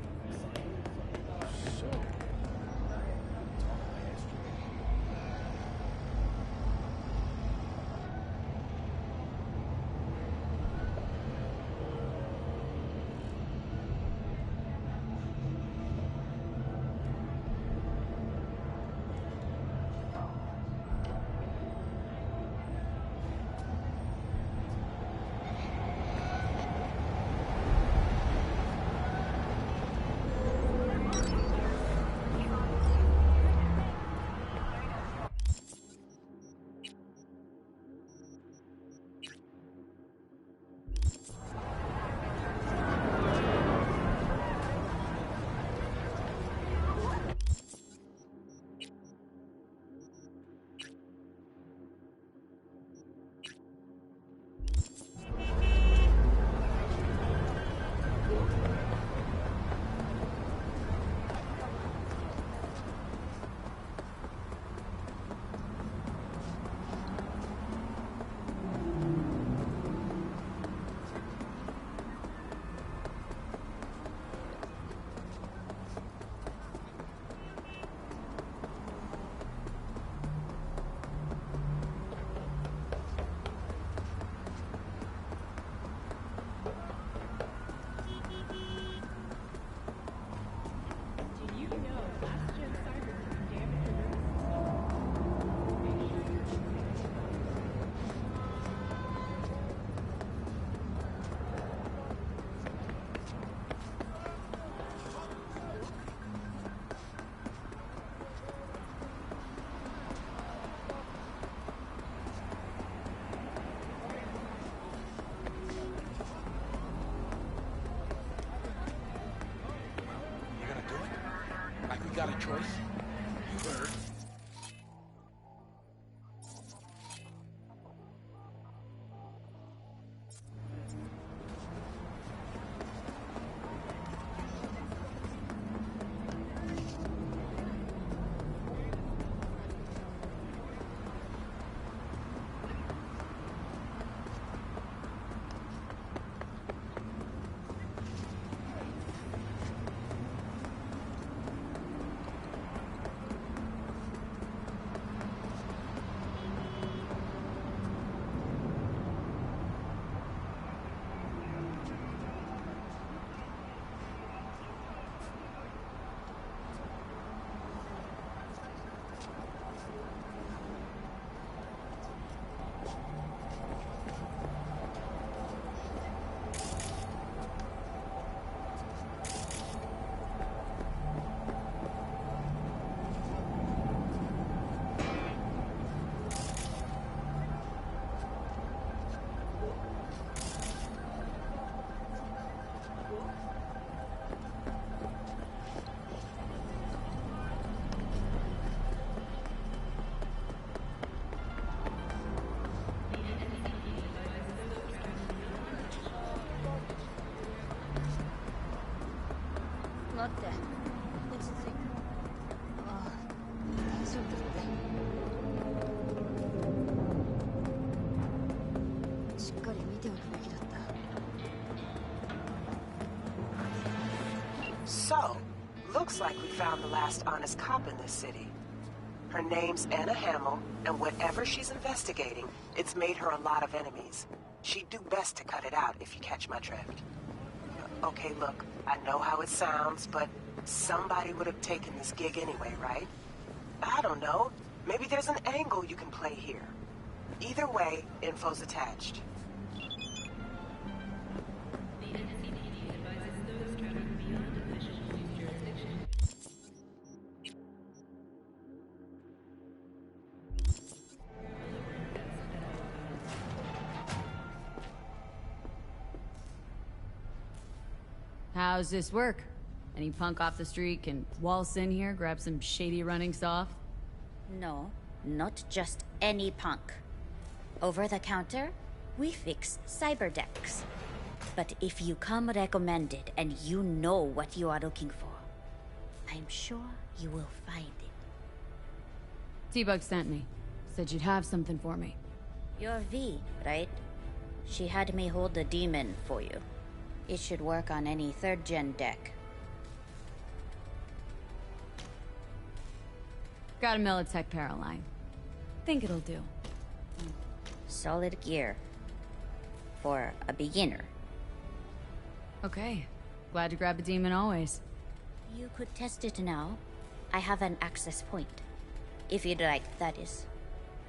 got a choice? You heard.
So, looks like we found the last honest cop in this city. Her name's Anna Hamill, and whatever she's investigating, it's made her a lot of enemies. She'd do best to cut it out if you catch my drift. Okay, look, I know how it sounds, but somebody would have taken this gig anyway, right? I don't know. Maybe there's an angle you can play here. Either way, info's attached.
How's this work? Any punk off the street can waltz in here, grab some shady runnings off?
No, not just any punk. Over the counter, we fix cyber decks. But if you come recommended and you know what you are looking for, I'm sure you will find it.
T-Bug sent me. Said you'd have something for me.
You're V, right? She had me hold the demon for you. It should work on any 3rd gen deck.
Got a Militech Paraline. Think it'll do.
Solid gear. For a beginner.
Okay. Glad to grab a demon always.
You could test it now. I have an access point. If you'd like, that is.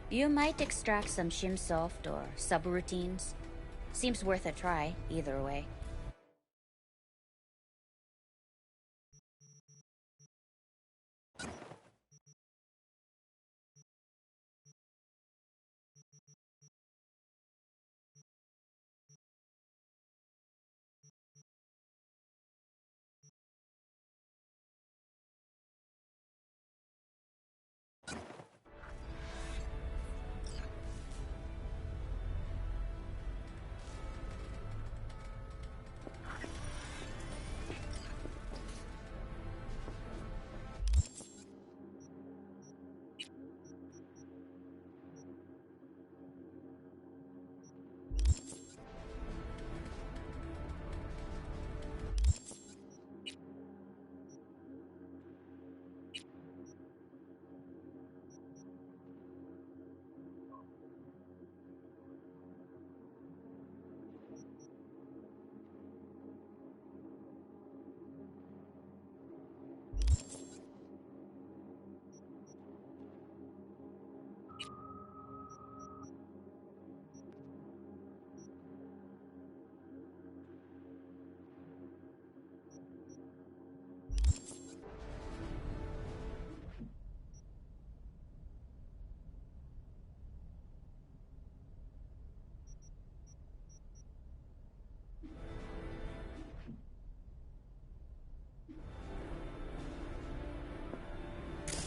You might extract some shimsoft or subroutines. Seems worth a try, either way.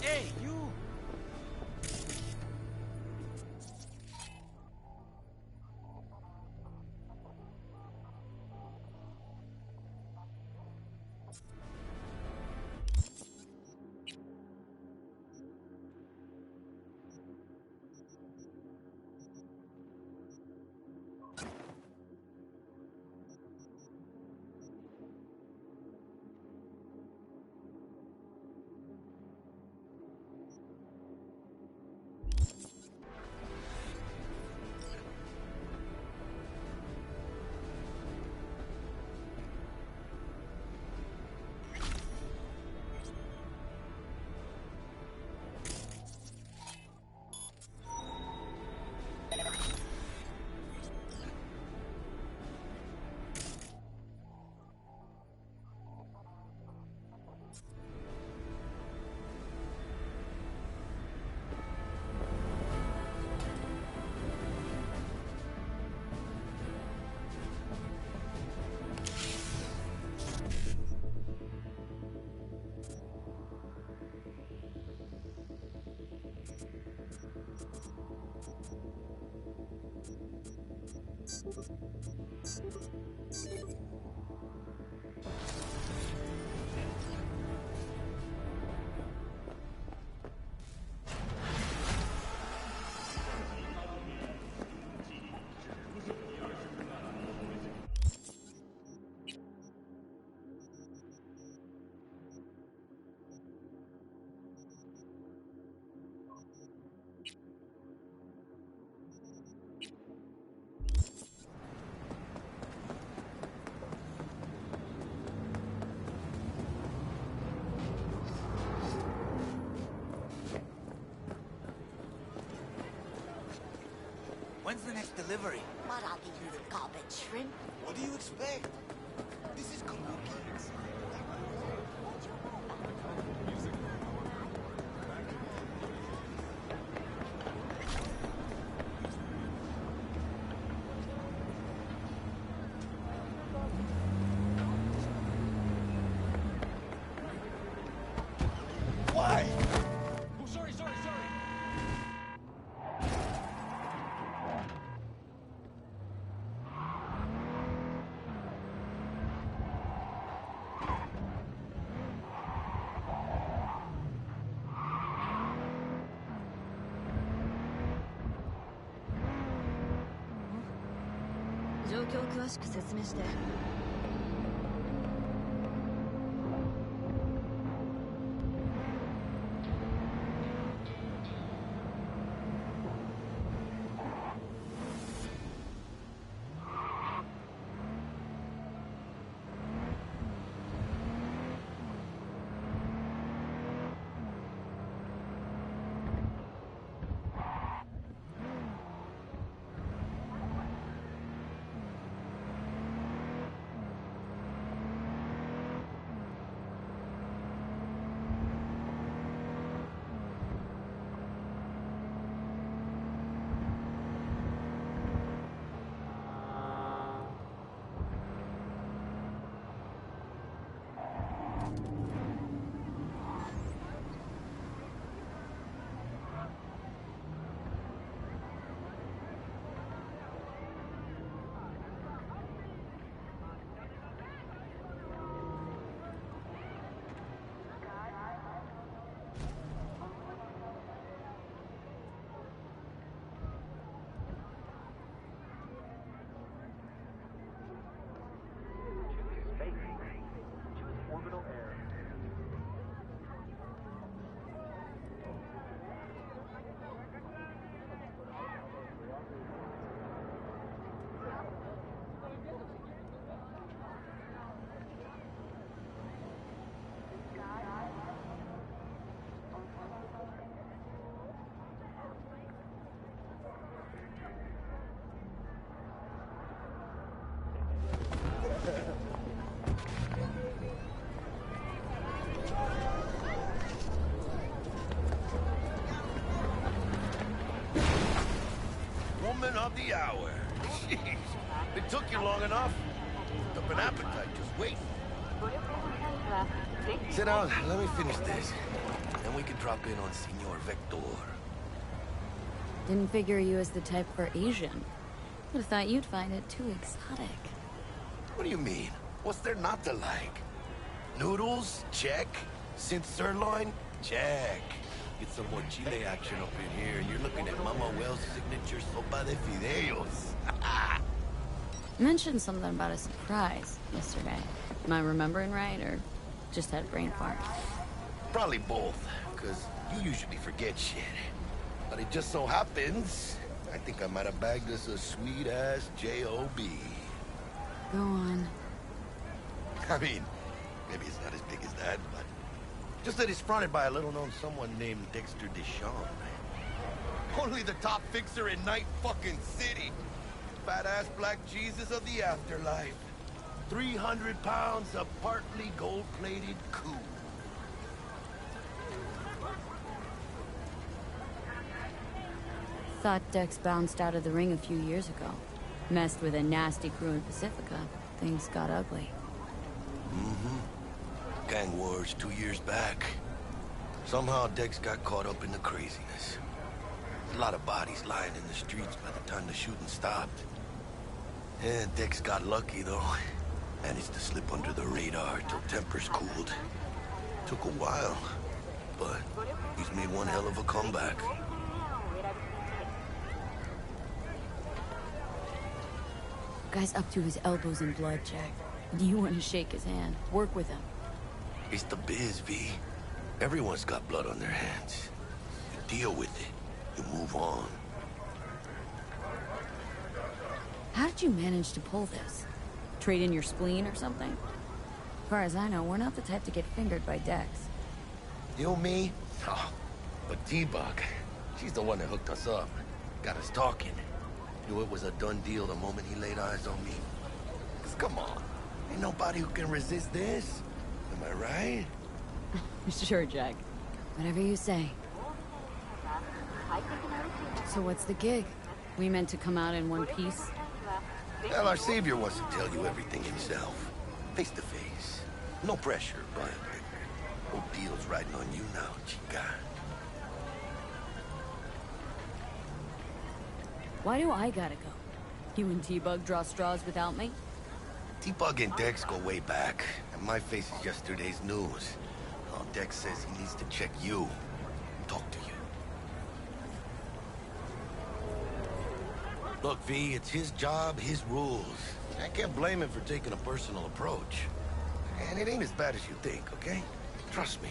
Hey, you!
When's the next delivery?
What are these garbage shrimp?
What do you expect? This is Kabuki.
Why?
Oh, sorry.
状況を詳しく説明して。
Woman of the hour. Jeez. It took you long enough. Built up an appetite just waiting. Sit down. Let me finish this. Then we can drop in on Senor Vector.
Didn't figure you as the type for Asian. Would have thought you'd find it too exotic.
What do you mean? What's there not to like? Noodles? Check. Synth sirloin? Check. Get some more chile action up in here, and you're looking at Mama Wells' signature sopa de fideos.
Mentioned something about a surprise yesterday. Am I remembering right, or just had a brain fart?
Probably both, because you usually forget shit. But it just so happens, I think I might have bagged us a sweet-ass J.O.B.
Go on.
I mean, maybe it's not as big as that, but just that it's fronted by a little-known someone named Dexter Deshawn. Only the top fixer in Night fucking City. Fat-ass black Jesus of the afterlife. 300 pounds of partly gold-plated coup.
Thought Dex bounced out of the ring a few years ago. Messed with a nasty crew in Pacifica. Things got ugly.
Mm-hmm. Gang wars 2 years back. Somehow Dex got caught up in the craziness. A lot of bodies lying in the streets by the time the shooting stopped. Yeah, Dex got lucky, though. Managed to slip under the radar till tempers cooled. Took a while, but he's made one hell of a comeback.
Guy's up to his elbows in blood, Jack. You want to shake his hand. Work with him.
It's the biz, V. Everyone's got blood on their hands. You deal with it. You move on.
How did you manage to pull this? Trade in your spleen or something? As far as I know, we're not the type to get fingered by Dex.
You, me? Oh, but T-Bug. She's the one that hooked us up. Got us talking. Knew it was a done deal the moment he laid eyes on me. 'Cause come on, ain't nobody who can resist this. Am I right?
Sure, Jack. Whatever you say. So what's the gig? We meant to come out in one piece?
Well, our savior wants to tell you everything himself. Face to face. No pressure, but whole deal's riding on you now, chica.
Why do I gotta go? You and T-Bug draw straws without me?
T-Bug and Dex go way back, and my face is yesterday's news. Oh, Dex says he needs to check you. Talk to you. Look, V, it's his job, his rules. I can't blame him for taking a personal approach. And it ain't as bad as you think, okay? Trust me.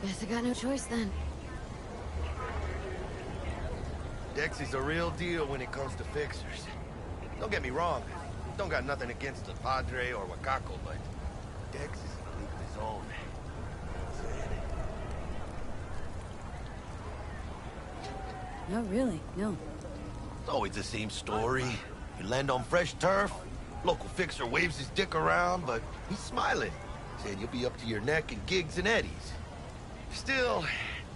Guess I got no choice then.
Dex is a real deal when it comes to fixers. Don't get me wrong. Don't got nothing against the Padre or Wakako, but Dex is a league of his own.
No, really, no.
It's always the same story. You land on fresh turf, local fixer waves his dick around, but he's smiling, saying you'll be up to your neck in gigs and eddies. Still,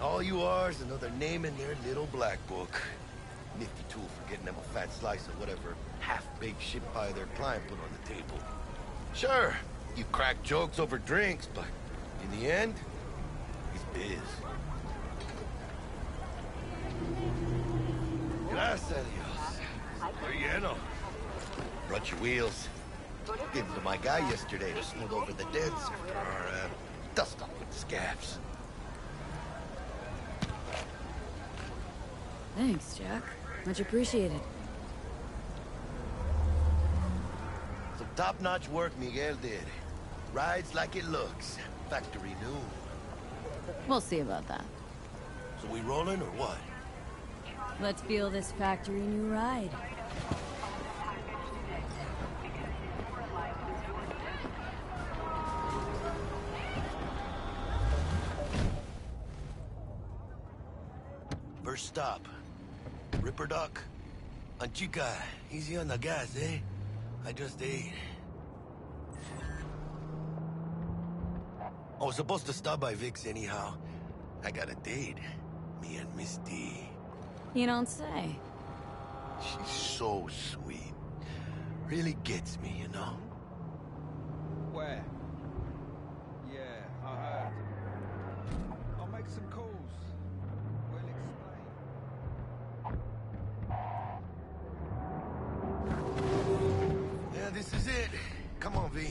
all you are is another name in their little black book. Nifty tool for getting them a fat slice of whatever half-baked shit pie their client put on the table. Sure, you crack jokes over drinks, but in the end, it's biz. Gracias a Dios. Bueno. Brought your wheels. Gave them to my guy yesterday to smooth over the dents after our dust up with the scabs.
Thanks, Jack. Much appreciated.
Some top-notch work Miguel did. Rides like it looks. Factory new.
We'll see about that.
So we rolling or what?
Let's feel this factory new ride.
First stop. Ripper Duck. And chica, easy on the gas, eh? I just ate. I was supposed to stop by Vic's anyhow. I got a date. Me and Misty.
You don't say.
She's so sweet. Really gets me, you know?
Where? Yeah, I heard. I'll make some calls. We'll explain.
Yeah, this is it. Come on, V.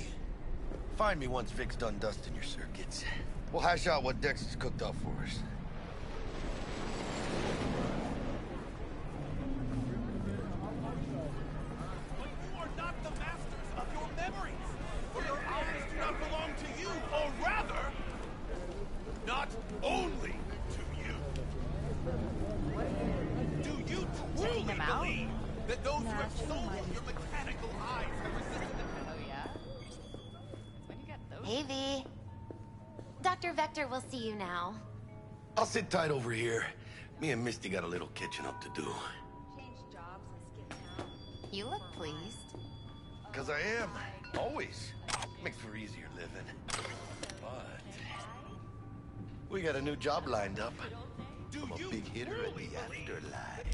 Find me once Vic's done dusting your circuits. We'll hash out what Dex has cooked up for us.
Not only to you. Do you truly believe that those who have sold your mechanical eyes have resisted the...
Oh, yeah? When you get those...
Hey, V. Dr. Vector will see you now.
I'll sit tight over here. Me and Misty got a little catching up to do.
You look pleased.
'Cause I am. Always. Makes for easier living. But... we got a new job lined up. I'm a big hitter in the afterlife.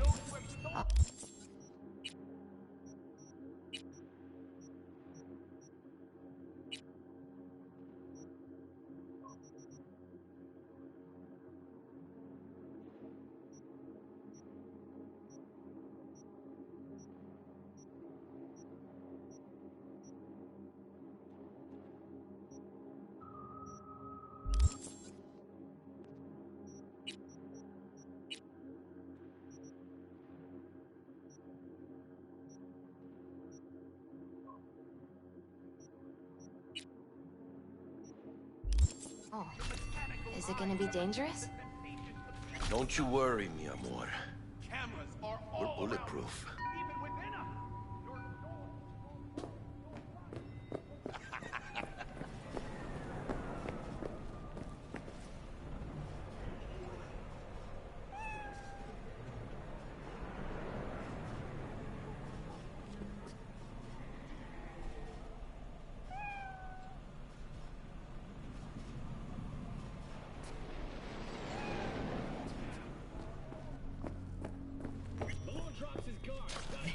Oh. Is it gonna be dangerous?
Don't you worry, mi amor. We're bulletproof.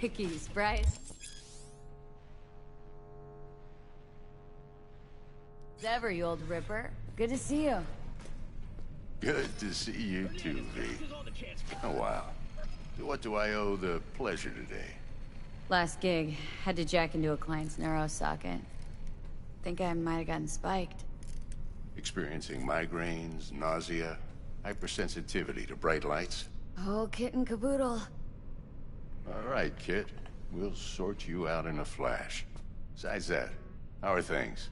Vicky, surprise. As ever, you old ripper. Good to see you.
Good to see you too, V. Oh, wow. What do I owe the pleasure today?
Last gig, had to jack into a client's neuro socket. Think I might have gotten spiked.
Experiencing migraines, nausea, hypersensitivity to bright lights?
Oh, kit and caboodle.
All right, Kit. We'll sort you out in a flash. Besides that, how are things?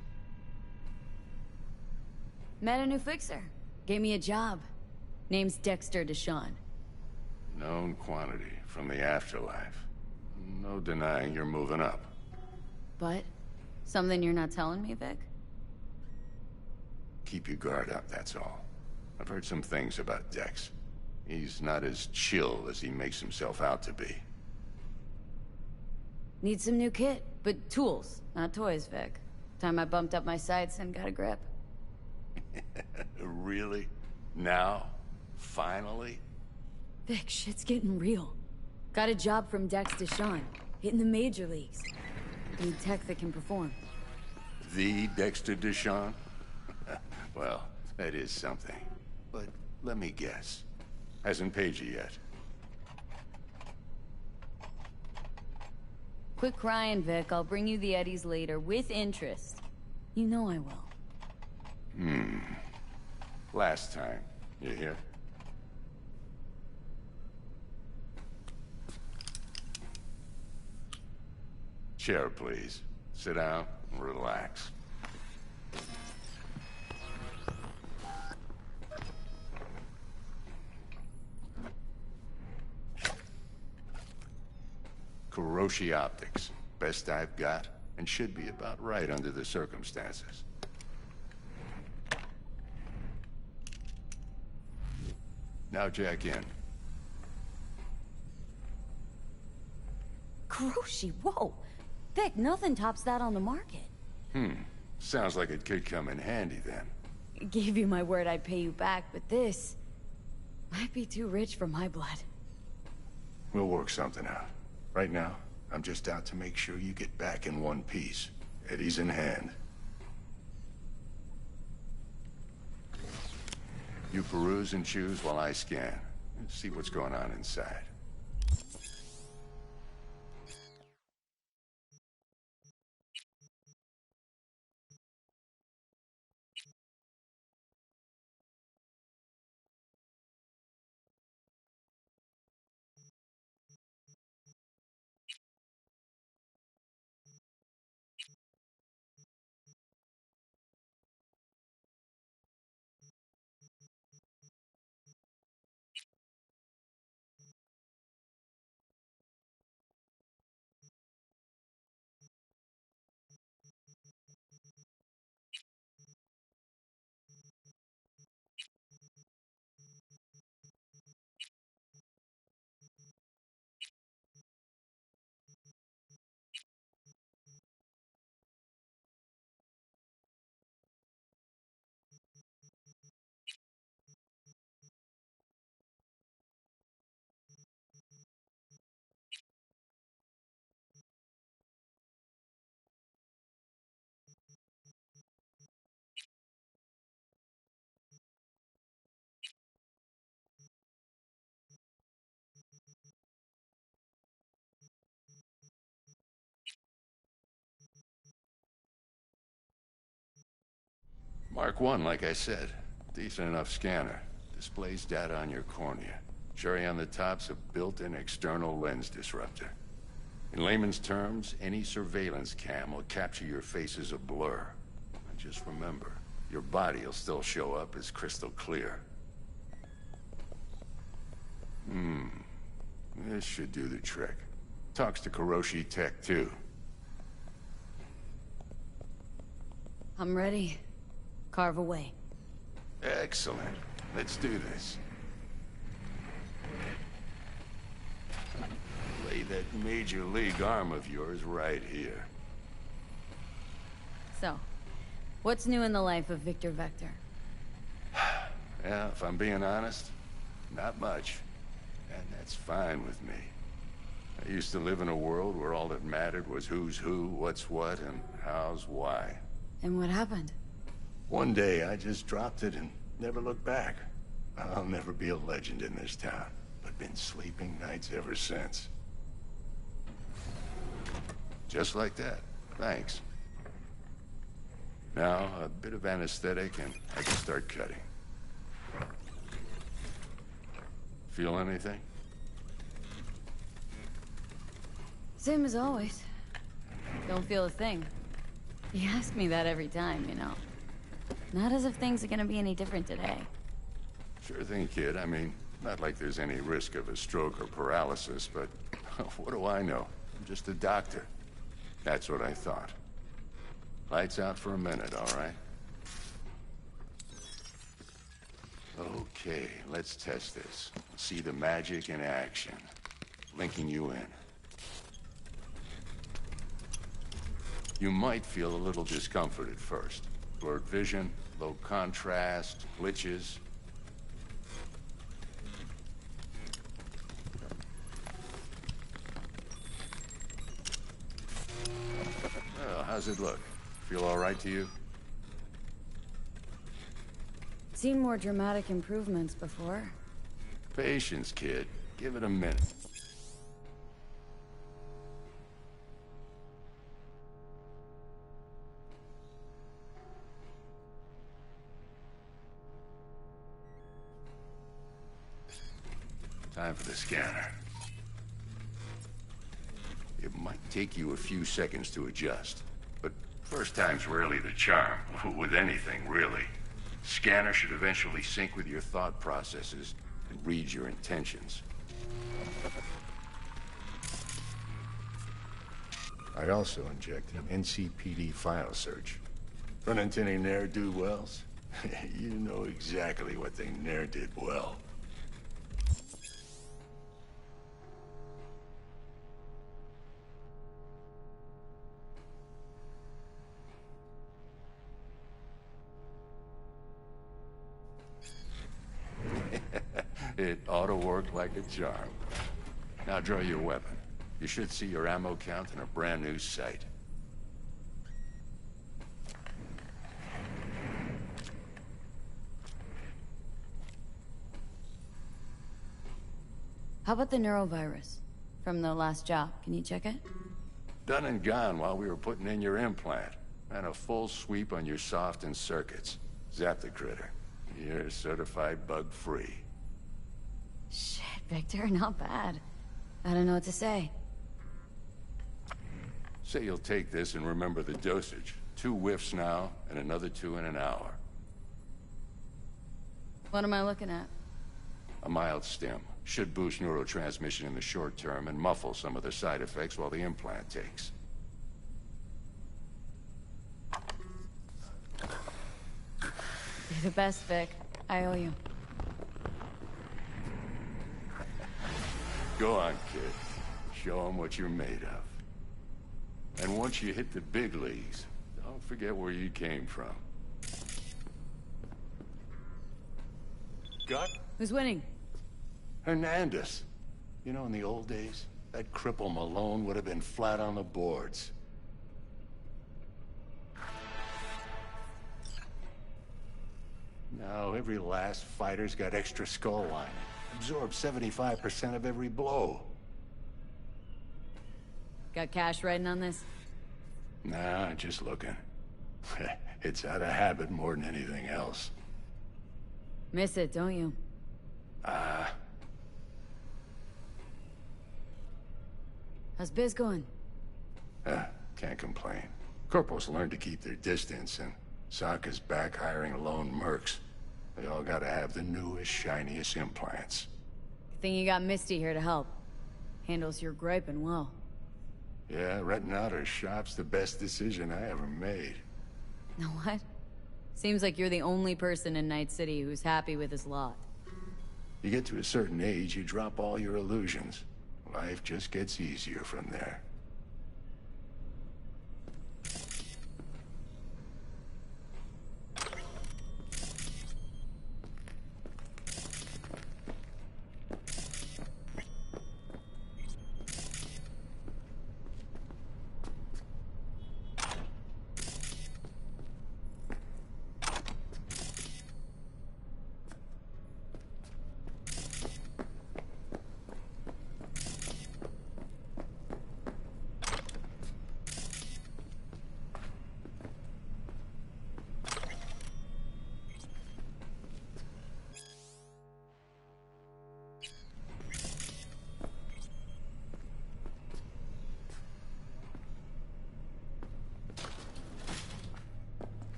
Met a new fixer. Gave me a job. Name's Dexter Deshawn.
Known quantity from the afterlife. No denying you're moving up.
But? Something you're not telling me, Vic?
Keep your guard up, that's all. I've heard some things about Dex. He's not as chill as he makes himself out to be.
Need some new kit, but tools, not toys, Vic. Time I bumped up my sights and got a grip.
Really? Now? Finally?
Vic, shit's getting real. Got a job from Dex Deshawn, hitting the major leagues. Need tech that can perform.
The Dexter Deshawn? Well, that is something. But let me guess. Hasn't paid you yet.
Quit crying, Vic. I'll bring you the eddies later, with interest. You know I will.
Last time. You hear? Chair, please. Sit down and relax. Kuroshi Optics. Best I've got, and should be about right under the circumstances. Now jack in.
Kuroshi, whoa! Vic, nothing tops that on the market.
Sounds like it could come in handy then.
Gave you my word I'd pay you back, but this might be too rich for my blood.
We'll work something out. Right now, I'm just out to make sure you get back in one piece. Eddie's in hand. You peruse and choose while I scan. See what's going on inside. Mark 1, like I said. Decent enough scanner. Displays data on your cornea. Cherry on the top's a built-in external lens disruptor. In layman's terms, any surveillance cam will capture your face as a blur. And just remember, your body will still show up as crystal clear. This should do the trick. Talks to Kuroshi Tech, too.
I'm ready. Carve away.
Excellent. Let's do this. Lay that major league arm of yours right here.
So, what's new in the life of Victor Vector?
Yeah, if I'm being honest, not much. And that's fine with me. I used to live in a world where all that mattered was who's who, what's what, and how's why.
And what happened?
One day, I just dropped it and never looked back. I'll never be a legend in this town, but been sleeping nights ever since. Just like that. Thanks. Now, a bit of anesthetic and I can start cutting. Feel anything?
Same as always. Don't feel a thing. You ask me that every time, you know. Not as if things are gonna be any different today.
Sure thing, kid. I mean, not like there's any risk of a stroke or paralysis, but what do I know? I'm just a doctor. That's what I thought. Lights out for a minute, all right? Okay, let's test this. See the magic in action. Linking you in. You might feel a little discomfort at first. Blurred vision, low contrast, glitches. Well, how's it look? Feel all right to you?
Seen more dramatic improvements before.
Patience, kid. Give it a minute. Time for the scanner. It might take you a few seconds to adjust, but first time's rarely the charm, with anything, really. Scanner should eventually sync with your thought processes and read your intentions. I also inject an NCPD file search. Run into any ne'er-do-wells? You know exactly what they ne'er did well. It ought to work like a charm. Now draw your weapon. You should see your ammo count in a brand new sight.
How about the neurovirus? From the last job, can you check it?
Done and gone while we were putting in your implant. And a full sweep on your soft and circuits. Zap the critter. You're certified bug-free.
Shit, Victor, not bad. I don't know what to say.
Say you'll take this and remember the dosage. 2 whiffs now, and another 2 in an hour.
What am I looking at?
A mild stim. Should boost neurotransmission in the short term and muffle some of the side effects while the implant takes.
You're the best, Vic. I owe you.
Go on, kid. Show them what you're made of. And once you hit the big leagues, don't forget where you came from. Got?
Who's winning?
Hernandez. You know, in the old days, that cripple Malone would have been flat on the boards. Now, every last fighter's got extra skull lining. Absorbs 75% of every blow.
Got cash riding on this?
Nah, just looking. It's out of habit more than anything else.
Miss it, don't you? How's biz going?
Can't complain. Corporals learn to keep their distance, and Sokka's back hiring lone mercs. They all gotta have the newest, shiniest implants.
Good thing you got Misty here to help. Handles your griping well.
Yeah, renting out her shop's the best decision I ever made.
Know what? Seems like you're the only person in Night City who's happy with his lot.
You get to a certain age, you drop all your illusions. Life just gets easier from there.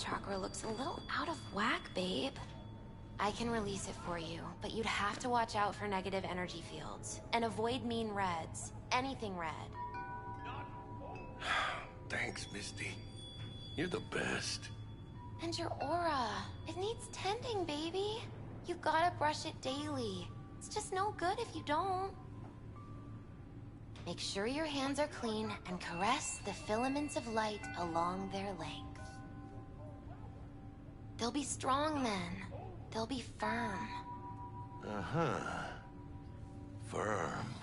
chakra looks a little out of whack, babe. I can release it for you, but you'd have to watch out for negative energy fields. And avoid mean reds. Anything red.
Thanks, Misty. You're the best.
And your aura. It needs tending, baby. You gotta brush it daily. It's just no good if you don't. Make sure your hands are clean and caress the filaments of light along their length. They'll be strong then. They'll be firm.
Uh-huh. Firm.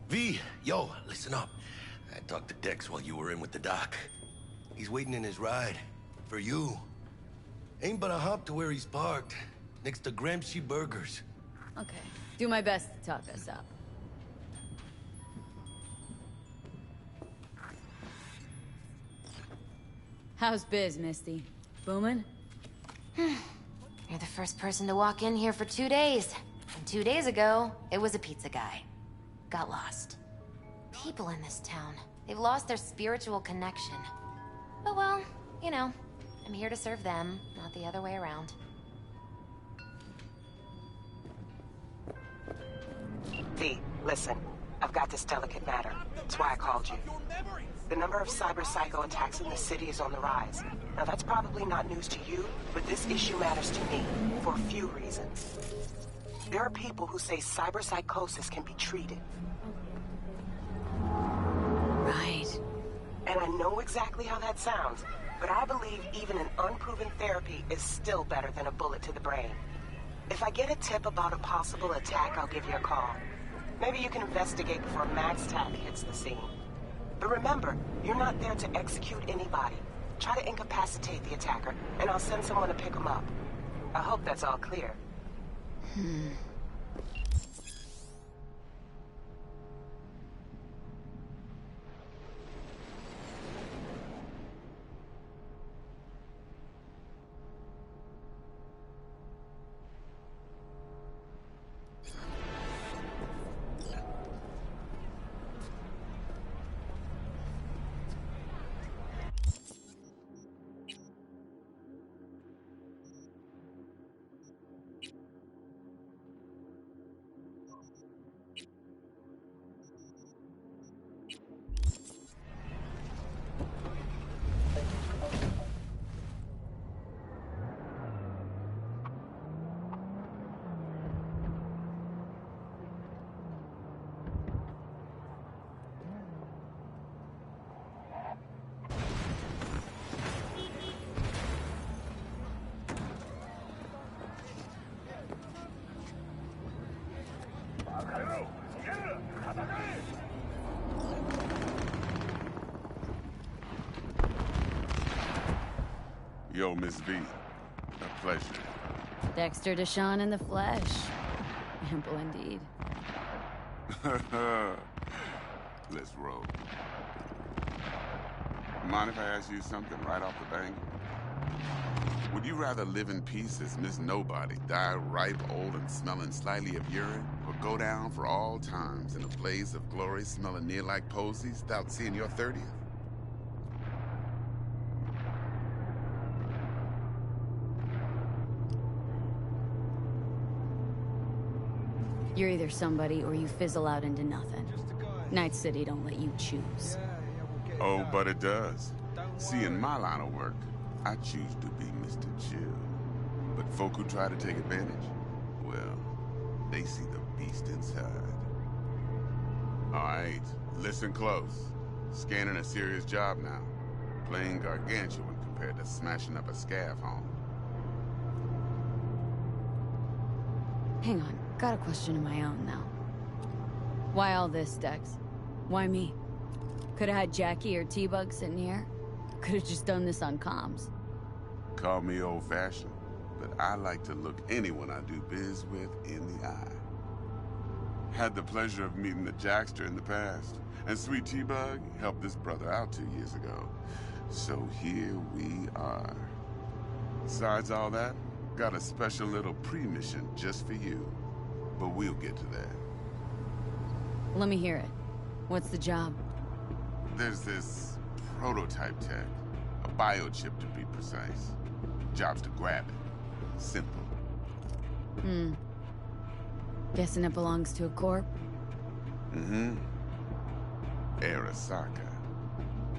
V, yo, listen up. I talked to Dex while you were in with the doc. He's waiting in his ride. For you. Ain't but a hop to where he's parked. Next to Gramsci Burgers.
Okay. Do my best to talk us up. How's biz, Misty? Booming?
You're the first person to walk in here for 2 days. And 2 days ago, it was a pizza guy. Got lost. People in this town, they've lost their spiritual connection. But well, you know, I'm here to serve them, not the other way around.
V, listen. I've got this delicate matter. That's why I called you. The number of cyber-psycho attacks in the city is on the rise. Now that's probably not news to you, but this issue matters to me for a few reasons. There are people who say cyberpsychosis can be treated.
Right.
And I know exactly how that sounds, but I believe even an unproven therapy is still better than a bullet to the brain. If I get a tip about a possible attack, I'll give you a call. Maybe you can investigate before Max Tack hits the scene. But remember, you're not there to execute anybody. Try to incapacitate the attacker, and I'll send someone to pick him up. I hope that's all clear.
Yo, Miss V. A pleasure.
Dexter Deshawn in the flesh. Ample indeed.
Let's roll. Mind if I ask you something right off the bank? Would you rather live in peace as Miss Nobody, die ripe, old, and smelling slightly of urine, or go down for all times in a blaze of glory smelling near like posies without seeing your 30th?
You're either somebody or you fizzle out into nothing. Night City don't let you choose.
Oh, but it does. See, in my line of work, I choose to be Mr. Chill. But folk who try to take advantage, well, they see the beast inside. All right, listen close. Scanning a serious job now. Playing gargantuan compared to smashing up a scav home.
Hang on, got a question of my own now. Why all this, Dex? Why me? Could've had Jackie or T-Bug sitting here. Could've just done this on comms.
Call me old-fashioned, but I like to look anyone I do biz with in the eye. Had the pleasure of meeting the Jackster in the past, and Sweet T-Bug helped this brother out 2 years ago. So here we are. Besides all that, got a special little pre-mission just for you. But we'll get to that.
Let me hear it. What's the job?
There's this prototype tech. A biochip, to be precise. Job's to grab it. Simple.
Guessing it belongs to a corp?
Mm-hmm. Arasaka.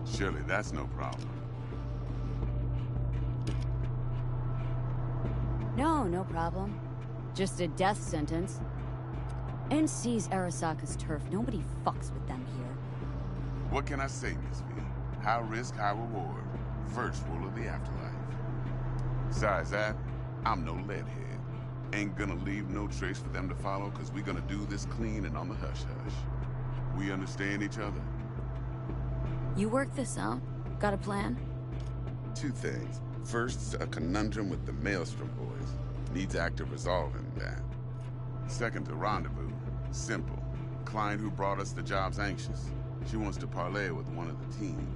Surely that's no problem.
No problem. Just a death sentence. NC's Arasaka's turf. Nobody fucks with them here.
What can I say, Miss V? High risk, high reward. First rule of the afterlife. Besides that, I'm no leadhead. Ain't gonna leave no trace for them to follow, cause we gonna do this clean and on the hush-hush. We understand each other?
You work this out? Got a plan?
Two things. First, a conundrum with the Maelstrom boys. Needs active resolving that. Second, a rendezvous. Simple. Client who brought us the job's anxious. She wants to parlay with one of the team.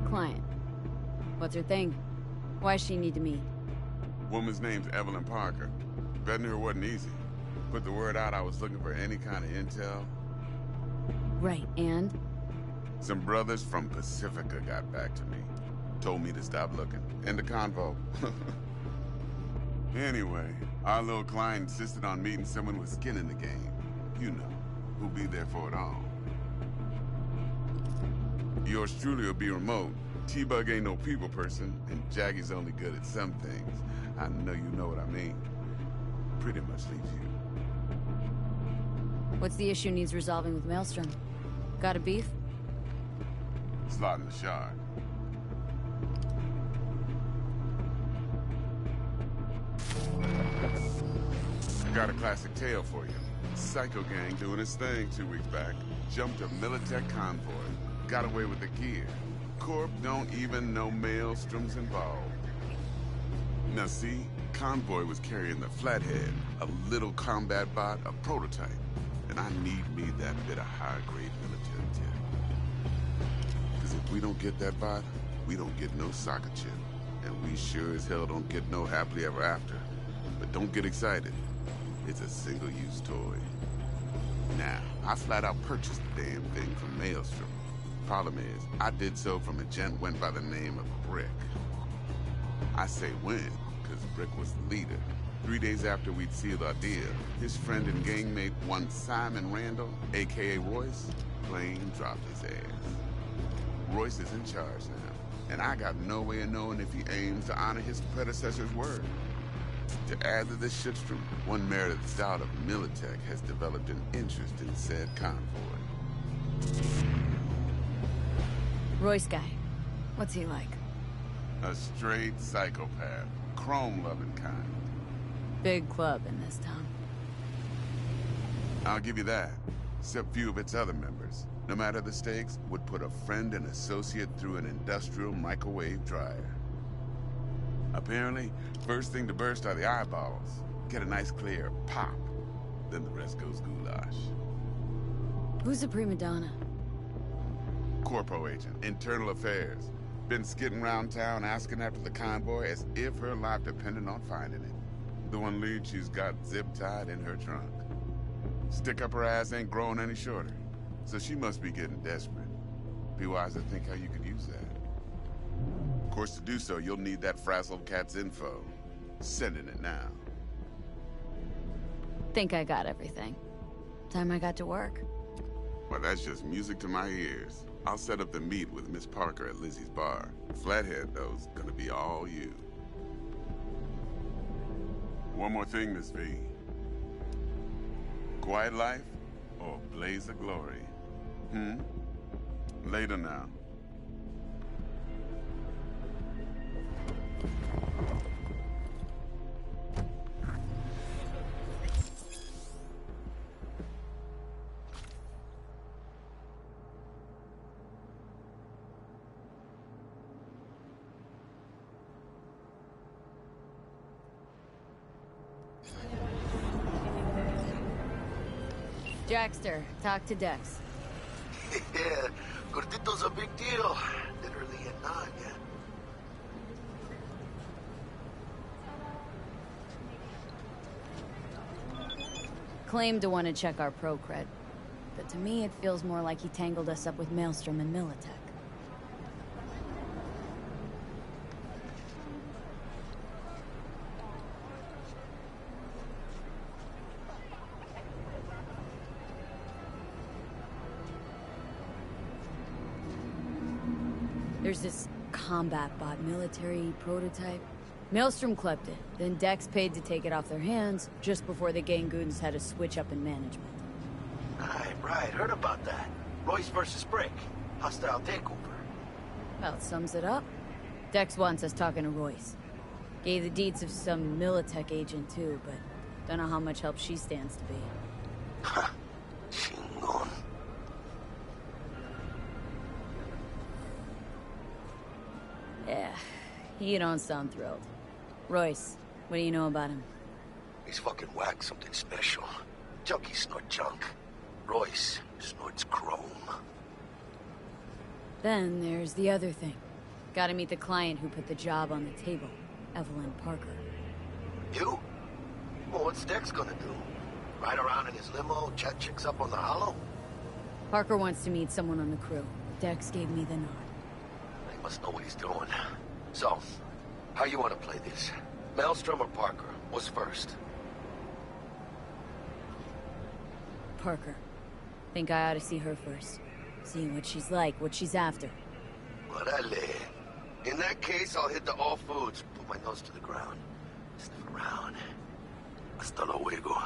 Client. What's her thing? Why she need to meet?
Woman's name's Evelyn Parker. Betting her wasn't easy. Put the word out I was looking for any kind of intel.
Right, and?
Some brothers from Pacifica got back to me. Told me to stop looking. End the convo. Anyway, our little client insisted on meeting someone with skin in the game. You know, who'll be there for it all. Yours truly will be remote. T-Bug ain't no people person, and Jackie's only good at some things. I know you know what I mean. Pretty much leaves you.
What's the issue needs resolving with Maelstrom? Got a beef?
Slot in the shard. Got a classic tale for you. Psycho gang doing its thing 2 weeks back. Jumped a Militech convoy. Got away with the gear. Corp don't even know Maelstrom's involved. Now see, convoy was carrying the Flathead, a little combat bot, a prototype. And I need me that bit of high-grade military tech. Because if we don't get that bot, we don't get no soccer chip. And we sure as hell don't get no happily ever after. But don't get excited. It's a single-use toy. Now, I flat out purchased the damn thing from Maelstrom. Problem is, I did so from a gent went by the name of Brick. I say when, because Brick was the leader. 3 days after we'd sealed our deal, his friend and gangmate, one Simon Randall, a.k.a. Royce, plain dropped his ass. Royce is in charge now, and I got no way of knowing if he aims to honor his predecessor's word. To add to this shitstorm, one Meredith Stout of Militech has developed an interest in said convoy.
Royce guy. What's he like?
A straight psychopath. Chrome-loving kind.
Big club in this town.
I'll give you that. Except few of its other members, no matter the stakes, would put a friend and associate through an industrial microwave dryer. Apparently, first thing to burst are the eyeballs. Get a nice clear pop. Then the rest goes goulash.
Who's the prima donna?
Corpo agent, internal affairs. Been skidding around town asking after the convoy as if her life depended on finding it. The one lead she's got zip-tied in her trunk. Stick up her ass ain't growing any shorter, so she must be getting desperate. Be wise to think how you could use that. Of course, to do so, you'll need that frazzled cat's info. Sending it now.
Think I got everything. Time I got to work.
Well, that's just music to my ears. I'll set up the meet with Miss Parker at Lizzie's bar. Flathead, though's gonna be all you. One more thing, Miss V. Quiet life or blaze of glory? Later now.
Jackster, talk to Dex.
Yeah, Gordito's a big deal. Literally a Nanya.
claimed to want to check our pro cred, but to me it feels more like he tangled us up with Maelstrom and Militech. There's this combat bot military prototype. Maelstrom clept it, then Dex paid to take it off their hands just before the Gangoons had a switch up in management.
Right, heard about that. Royce versus Brick. Hostile takeover.
Well, it sums it up. Dex wants us talking to Royce. Gave the deeds of some Militech agent too, but don't know how much help she stands to be.
Ha! Chingon.
Yeah, you don't sound thrilled. Royce, what do you know about him?
He's fucking whack, something special. Junkies snort junk. Royce snorts chrome.
Then there's the other thing. Gotta meet the client who put the job on the table, Evelyn Parker.
You? Well, what's Dex gonna do? Ride around in his limo, chat chicks up on the hollow?
Parker wants to meet someone on the crew. Dex gave me the nod.
He must know what he's doing. So, how you want to play this? Maelstrom or Parker? What's first?
Parker. Think I ought to see her first. See what she's like, what she's after.
Orale. In that case, I'll hit the all foods. Put my nose to the ground. Sniff around. Hasta luego.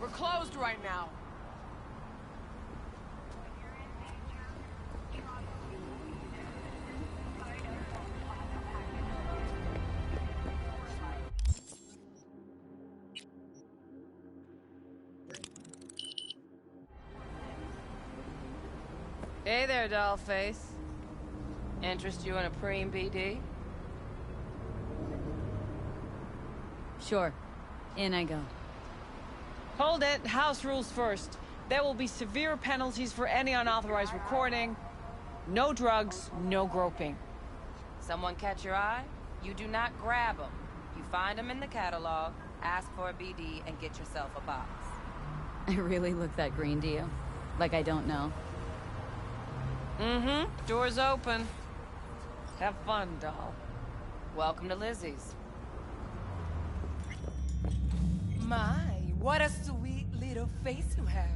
We're closed right now. Hey there, dollface. Interest you in a preem BD?
Sure. In I go.
Hold it. House rules first. There will be severe penalties for any unauthorized recording. No drugs, no groping. Someone catch your eye? You do not grab them. You find them in the catalog, ask for a BD, and get yourself a box.
I really look that green to you? Like I don't know.
Mm-hmm. Door's open. Have fun, doll. Welcome to Lizzie's.
My, what a sweet little face you have.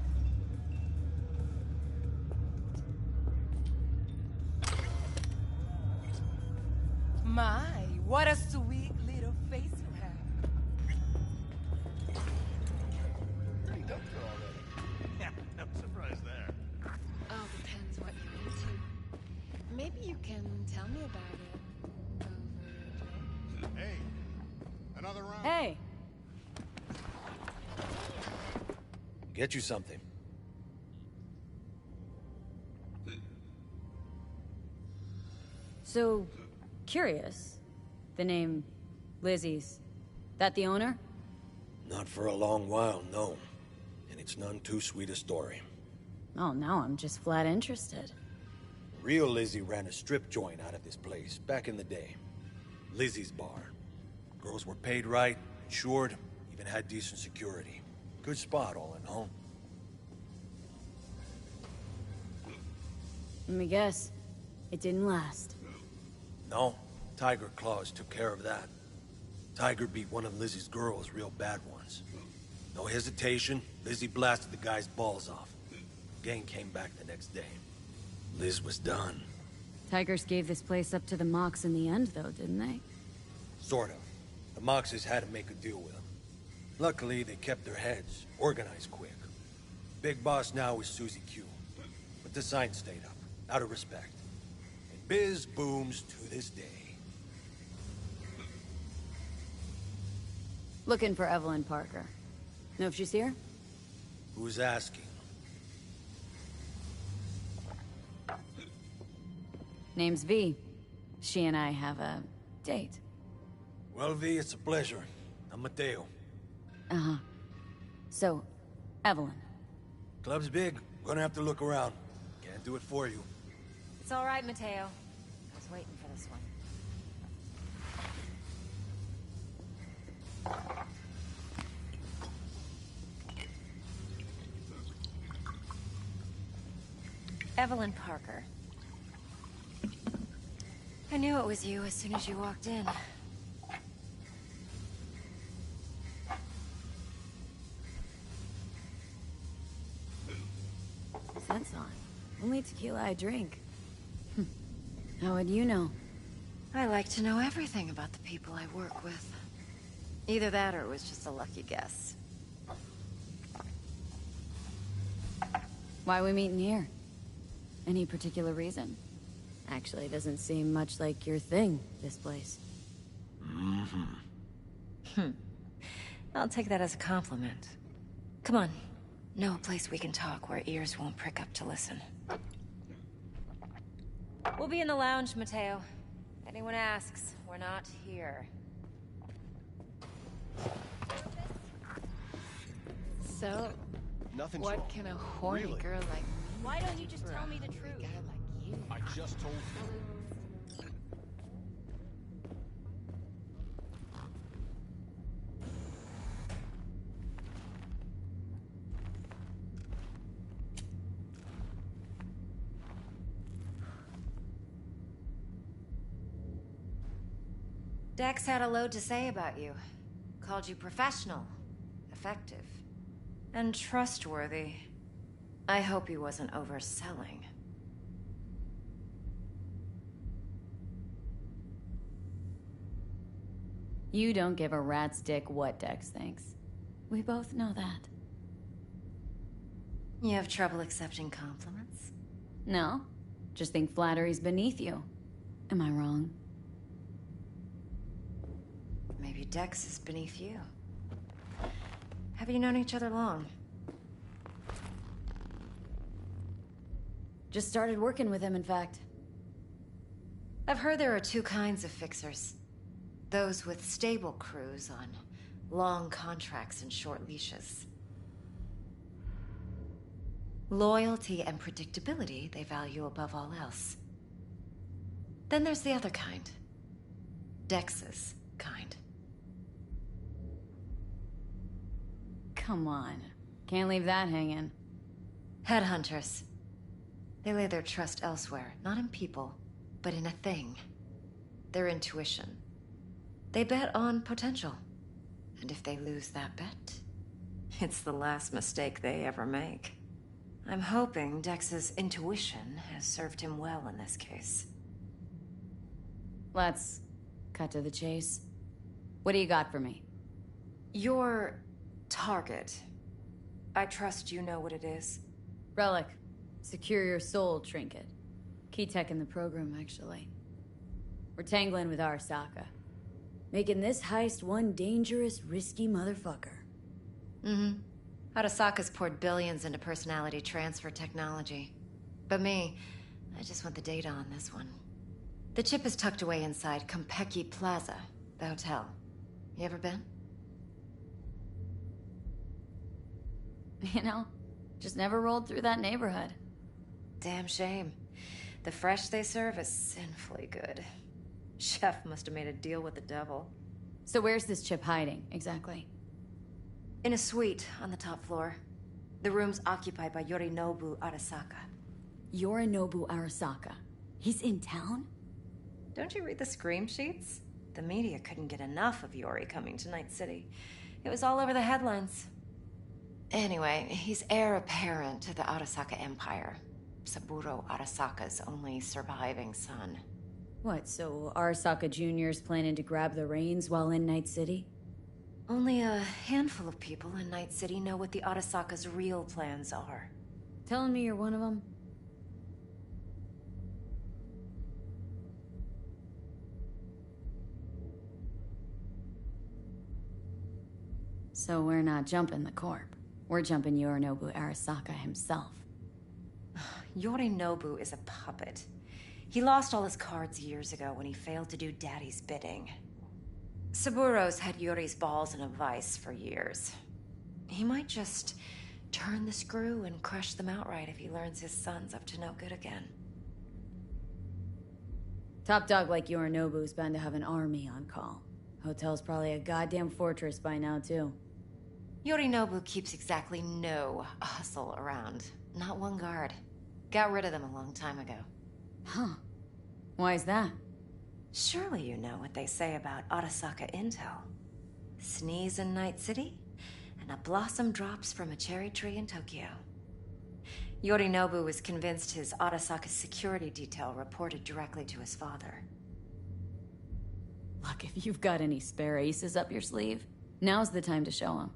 My, what a sweet little face you have.
Pretty dumpster already. Yeah, no surprise there.
All depends what you're into. Maybe you can tell me about it.
Hey, another round.
Hey!
Get you something.
So, curious. The name Lizzie's. That the owner?
Not for a long while, no. And it's none too sweet a story.
Oh, now I'm just flat interested.
Real Lizzie ran a strip joint out of this place back in the day. Lizzie's Bar. Girls were paid right, insured, even had decent security. Good spot, all in all.
Let me guess. It didn't last.
No, Tiger Claws took care of that. Tiger beat one of Lizzie's girls, real bad ones. No hesitation, Lizzie blasted the guy's balls off. Gang came back the next day. Liz was done.
Tigers gave this place up to the Mox in the end, though, didn't they?
Sort of. The Moxes had to make a deal with them. Luckily, they kept their heads, organized quick. Big boss now is Susie Q. But the sign stayed up, out of respect. And biz booms to this day.
Looking for Evelyn Parker. Know if she's here?
Who's asking?
Name's V. She and I have a date.
Well, V, it's a pleasure. I'm Mateo.
Uh-huh. So, Evelyn.
Club's big. Gonna have to look around. Can't do it for you.
It's all right, Mateo. I was waiting for this one. Evelyn Parker. I knew it was you as soon as you walked in.
That's on. Only tequila I drink. How would you know?
I like to know everything about the people I work with. Either that or it was just a lucky guess.
Why are we meeting here? Any particular reason? Actually, doesn't seem much like your thing, this place.
I'll take that as a compliment. Come on. Know a place we can talk where ears won't prick up to listen. We'll be in the lounge, Mateo. If anyone asks, we're not here.
So,
Nothing's
what
wrong.
can a horny
Really?
girl like me
Why don't you just
for
tell
a
me the
hungry
truth?
guy like you?
I just told you.
Dex had a load to say about you. Called you professional, effective, and trustworthy. I hope he wasn't overselling.
You don't give a rat's dick what Dex thinks. We both know that.
You have trouble accepting compliments?
No, just think flattery's beneath you. Am I wrong?
Maybe Dex is beneath you. Have you known each other long?
Just started working with him, in fact.
I've heard there are two kinds of fixers. Those with stable crews on long contracts and short leashes. Loyalty and predictability they value above all else. Then there's the other kind. Dex's kind.
Come on. Can't leave that hanging.
Headhunters. They lay their trust elsewhere, not in people, but in a thing. Their intuition. They bet on potential. And if they lose that bet, it's the last mistake they ever make. I'm hoping Dex's intuition has served him well in this case.
Let's cut to the chase. What do you got for me?
Your target. I trust you know what it is.
Relic. Secure your soul trinket. Key tech in the program, actually. We're tangling with Arasaka. Making this heist one dangerous, risky motherfucker.
Mm-hmm. Arasaka's poured billions into personality transfer technology. But me, I just want the data on this one. The chip is tucked away inside Konpeki Plaza, the hotel. You ever been?
You know, just never rolled through that neighborhood.
Damn shame. The fresh they serve is sinfully good. Chef must have made a deal with the devil.
So where's this chip hiding, exactly?
In a suite on the top floor. The room's occupied by Yorinobu Arasaka.
Yorinobu Arasaka? He's in town?
Don't you read the scream sheets? The media couldn't get enough of Yori coming to Night City. It was all over the headlines. Anyway, he's heir apparent to the Arasaka Empire. Saburo Arasaka's only surviving son.
What, so Arasaka Jr.'s planning to grab the reins while in Night City?
Only a handful of people in Night City know what the Arasaka's real plans are.
Telling me you're one of them? So we're not jumping the corp. We're jumping Yorinobu Arasaka himself.
Yorinobu is a puppet. He lost all his cards years ago when he failed to do Daddy's bidding. Saburo's had Yori's balls in a vice for years. He might just turn the screw and crush them outright if he learns his son's up to no good again.
Top dog like Yorinobu's bound to have an army on call. Hotel's probably a goddamn fortress by now, too.
Yorinobu keeps exactly no hustle around. Not one guard. Got rid of them a long time ago.
Huh. Why is that?
Surely you know what they say about Arasaka intel. Sneeze in Night City, and a blossom drops from a cherry tree in Tokyo. Yorinobu was convinced his Arasaka security detail reported directly to his father.
Look, if you've got any spare aces up your sleeve, now's the time to show them.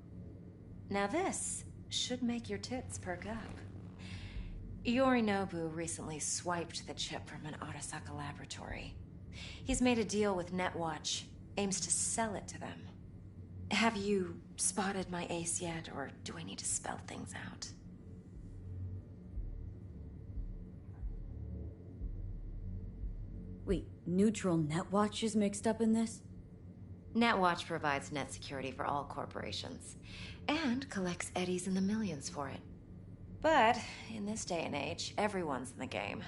Now this should make your tits perk up. Yorinobu recently swiped the chip from an Arasaka laboratory. He's made a deal with Netwatch, aims to sell it to them. Have you spotted my ace yet, or do I need to spell things out?
Wait, neutral Netwatch is mixed up in this?
Netwatch provides net security for all corporations, and collects eddies in the millions for it. But in this day and age, everyone's in the game,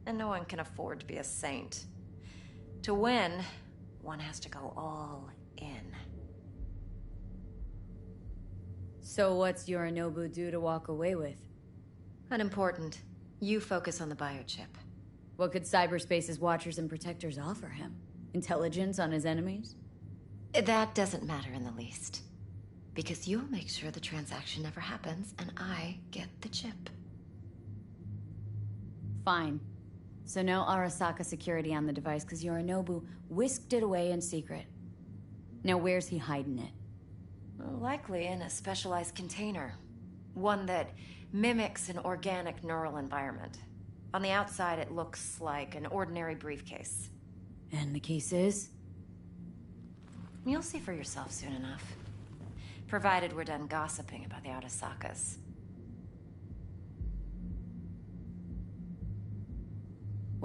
and no one can afford to be a saint. To win, one has to go all in.
So what's Yorinobu do to walk away with?
Unimportant. You focus on the biochip.
What could cyberspace's watchers and protectors offer him? Intelligence on his enemies?
That doesn't matter in the least. Because you'll make sure the transaction never happens, and I get the chip.
Fine. So no Arasaka security on the device, because Yorinobu whisked it away in secret. Now where's he hiding it?
Well, likely in a specialized container. One that mimics an organic neural environment. On the outside, it looks like an ordinary briefcase.
And the case is?
You'll see for yourself soon enough. Provided we're done gossiping about the Arasakas.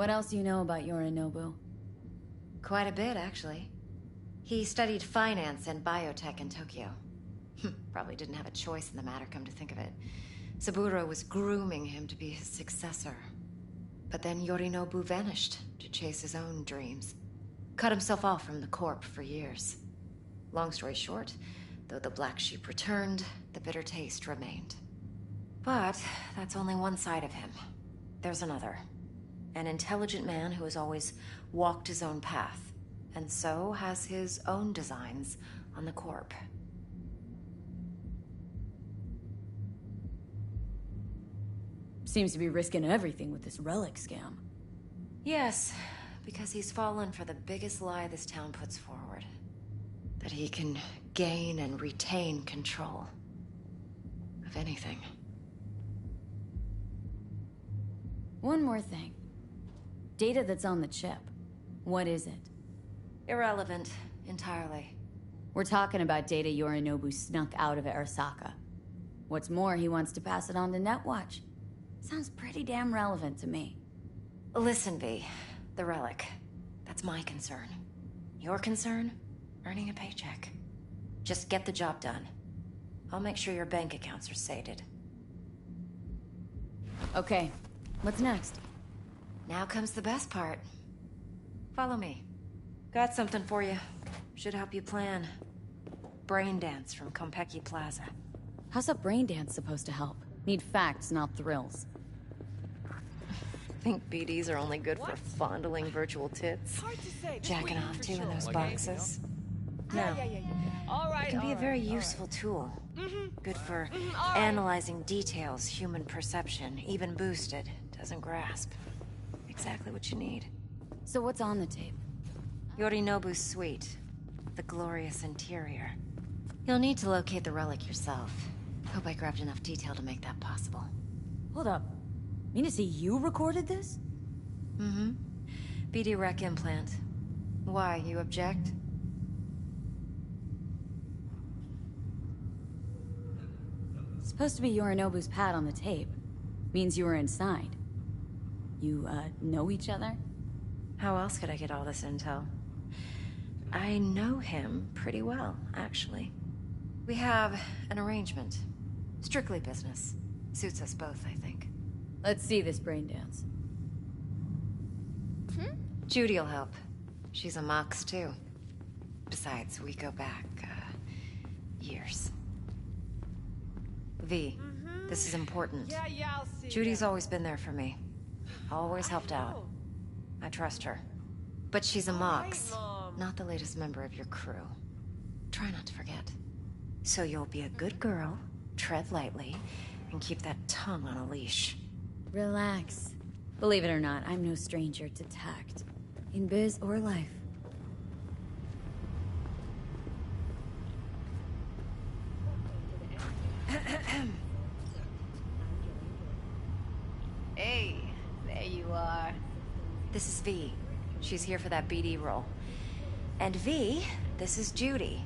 What else do you know about Yorinobu?
Quite a bit, actually. He studied finance and biotech in Tokyo. Probably didn't have a choice in the matter, come to think of it. Saburo was grooming him to be his successor. But then Yorinobu vanished to chase his own dreams. Cut himself off from the Corp for years. Long story short, though the black sheep returned, the bitter taste remained. But that's only one side of him. There's another. An intelligent man who has always walked his own path, and so has his own designs on the Corp.
Seems to be risking everything with this relic scam.
Yes, because he's fallen for the biggest lie this town puts forward. That he can gain and retain control of anything.
One more thing. Data that's on the chip. What is it?
Irrelevant, entirely.
We're talking about data Yorinobu snuck out of Arasaka. What's more, he wants to pass it on to Netwatch. Sounds pretty damn relevant to me.
Listen, V. The relic. That's my concern. Your concern? Earning a paycheck. Just get the job done. I'll make sure your bank accounts are sated.
Okay. What's next?
Now comes the best part. Follow me. Got something for you. Should help you plan. Brain dance from Konpeki Plaza.
How's a brain dance supposed to help? Need facts, not thrills.
Think BDs are only good for fondling virtual tits? Jacking off too in those boxes? No. It can be a very useful tool. Good for analyzing details human perception, even boosted, doesn't grasp. Exactly what you need.
So what's on the tape?
Yorinobu's suite. The glorious interior. You'll need to locate the relic yourself. Hope I grabbed enough detail to make that possible.
Hold up. Mean to say you recorded this?
Mm-hmm. BD Rec implant. Why, you object?
Supposed to be Yorinobu's pad on the tape. Means you were inside. You, know each other?
How else could I get all this intel? I know him pretty well, actually. We have an arrangement. Strictly business. Suits us both, I think.
Let's see this brain dance.
Judy'll help. She's a Mox, too. Besides, we go back, years. V, this is important.
I'll see
Judy's always been there for me. Always helped out. I trust her. But she's a Mox, not the latest member of your crew. Try not to forget. So you'll be a good girl, tread lightly, and keep that tongue on a leash.
Relax. Believe it or not, I'm no stranger to tact. In biz or life.
Hey, there you are.
This is V. She's here for that BD role. And V, this is Judy.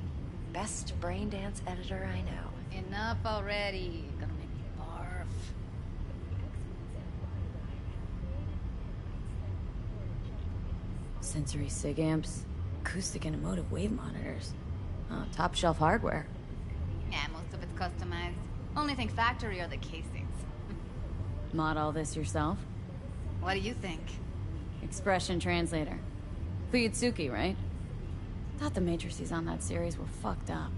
Best brain dance editor I know.
Enough already. Gonna make me barf.
Sensory sig amps, acoustic and emotive wave monitors. Top shelf hardware.
Yeah, most of it's customized. Only thing factory are the casings.
Mod all this yourself?
What do you think?
Expression translator. Fuyutsuki, right? Thought the matrices on that series were fucked up.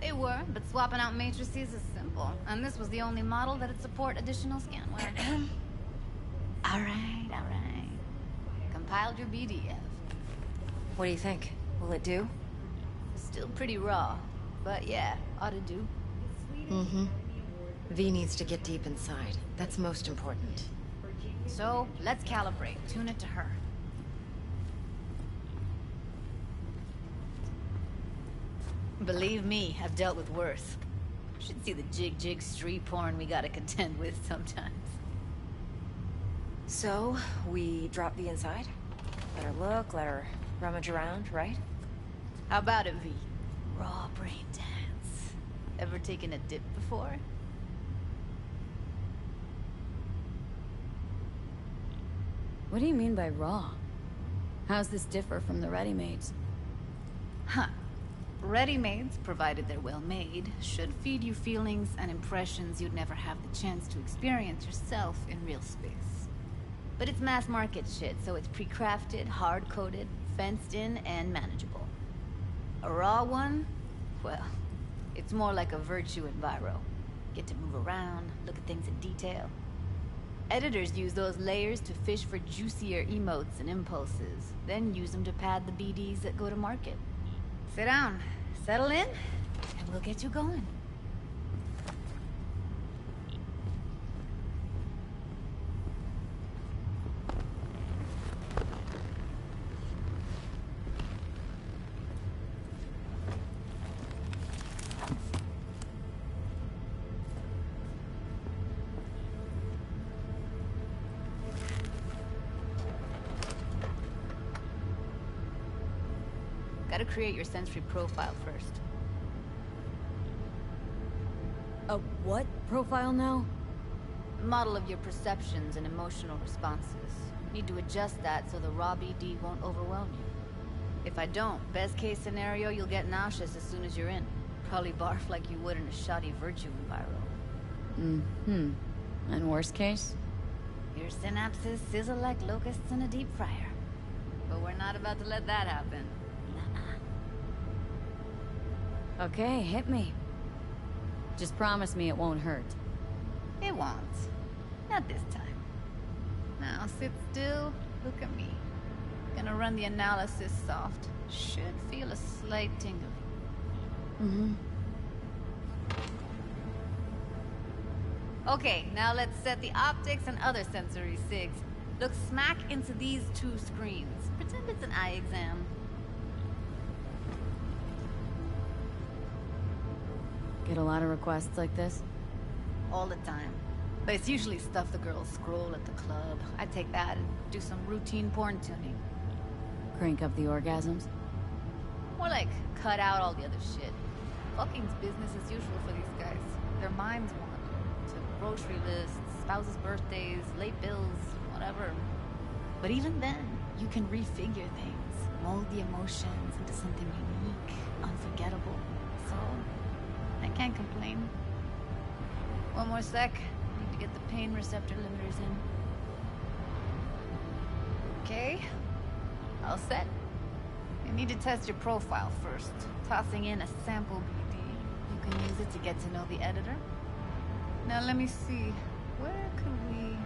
They were, but swapping out matrices is simple. And this was the only model that'd support additional scanware. Alright. Compiled your BDF.
What do you think? Will it do?
Still pretty raw. But yeah, ought to do.
Mm-hmm. V needs to get deep inside. That's most important.
So, let's calibrate. Tune it to her. Believe me, I've dealt with worse. Should see the jig street porn we gotta contend with sometimes.
So, we drop V inside? Let her look, let her rummage around, right?
How about it, V? Raw brain dance. Ever taken a dip before?
What do you mean by raw? How's this differ from the ready-mades?
Huh. Ready-mades, provided they're well made, should feed you feelings and impressions you'd never have the chance to experience yourself in real space. But it's mass market shit, so it's pre-crafted, hard-coded, fenced in, and manageable. A raw one? Well, it's more like a virtue enviro. Get to move around, look at things in detail. Editors use those layers to fish for juicier emotes and impulses, then use them to pad the BDs that go to market. Sit down, settle in, and we'll get you going. Gotta create your sensory profile first.
A what profile now?
Model of your perceptions and emotional responses. Need to adjust that so the raw BD won't overwhelm you. If I don't, best case scenario, you'll get nauseous as soon as you're in. Probably barf like you would in a shoddy virtue enviro.
Mm-hmm. And worst case?
Your synapses sizzle like locusts in a deep fryer. But we're not about to let that happen.
Okay, hit me. Just promise me it won't hurt.
It won't. Not this time. Now sit still, look at me. Gonna run the analysis soft. Should feel a slight tingle.
Mm-hmm.
Okay, now let's set the optics and other sensory sigs. Look smack into these two screens. Pretend it's an eye exam.
Get a lot of requests like this?
All the time. But it's usually stuff the girls scroll at the club. I take that and do some routine porn tuning.
Crank up the orgasms?
More like cut out all the other shit. Fucking's business as usual for these guys. Their minds wander to grocery lists, spouses' birthdays, late bills, whatever. But even then, you can refigure things, mold the emotions into something unique, unforgettable. So, I can't complain. One more sec. Need to get the pain receptor limiters in. Okay. All set. You need to test your profile first. Tossing in a sample BD. You can use it to get to know the editor. Now let me see. Where could we...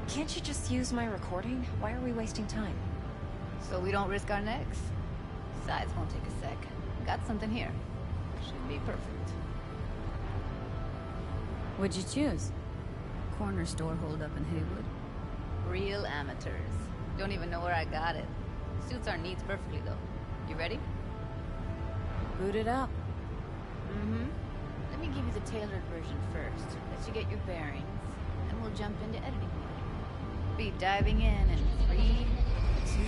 Can't you just use my recording? Why are we wasting time?
So we don't risk our necks. Besides, won't take a sec. Got something here. Should be perfect.
What'd you choose?
Corner store holdup in Haywood. Real amateurs. Don't even know where I got it. Suits our needs perfectly, though. You ready?
Boot it up.
Mm-hmm. Let me give you the tailored version first. Let you get your bearings. Then we'll jump into editing mode. Be diving in 3, 2,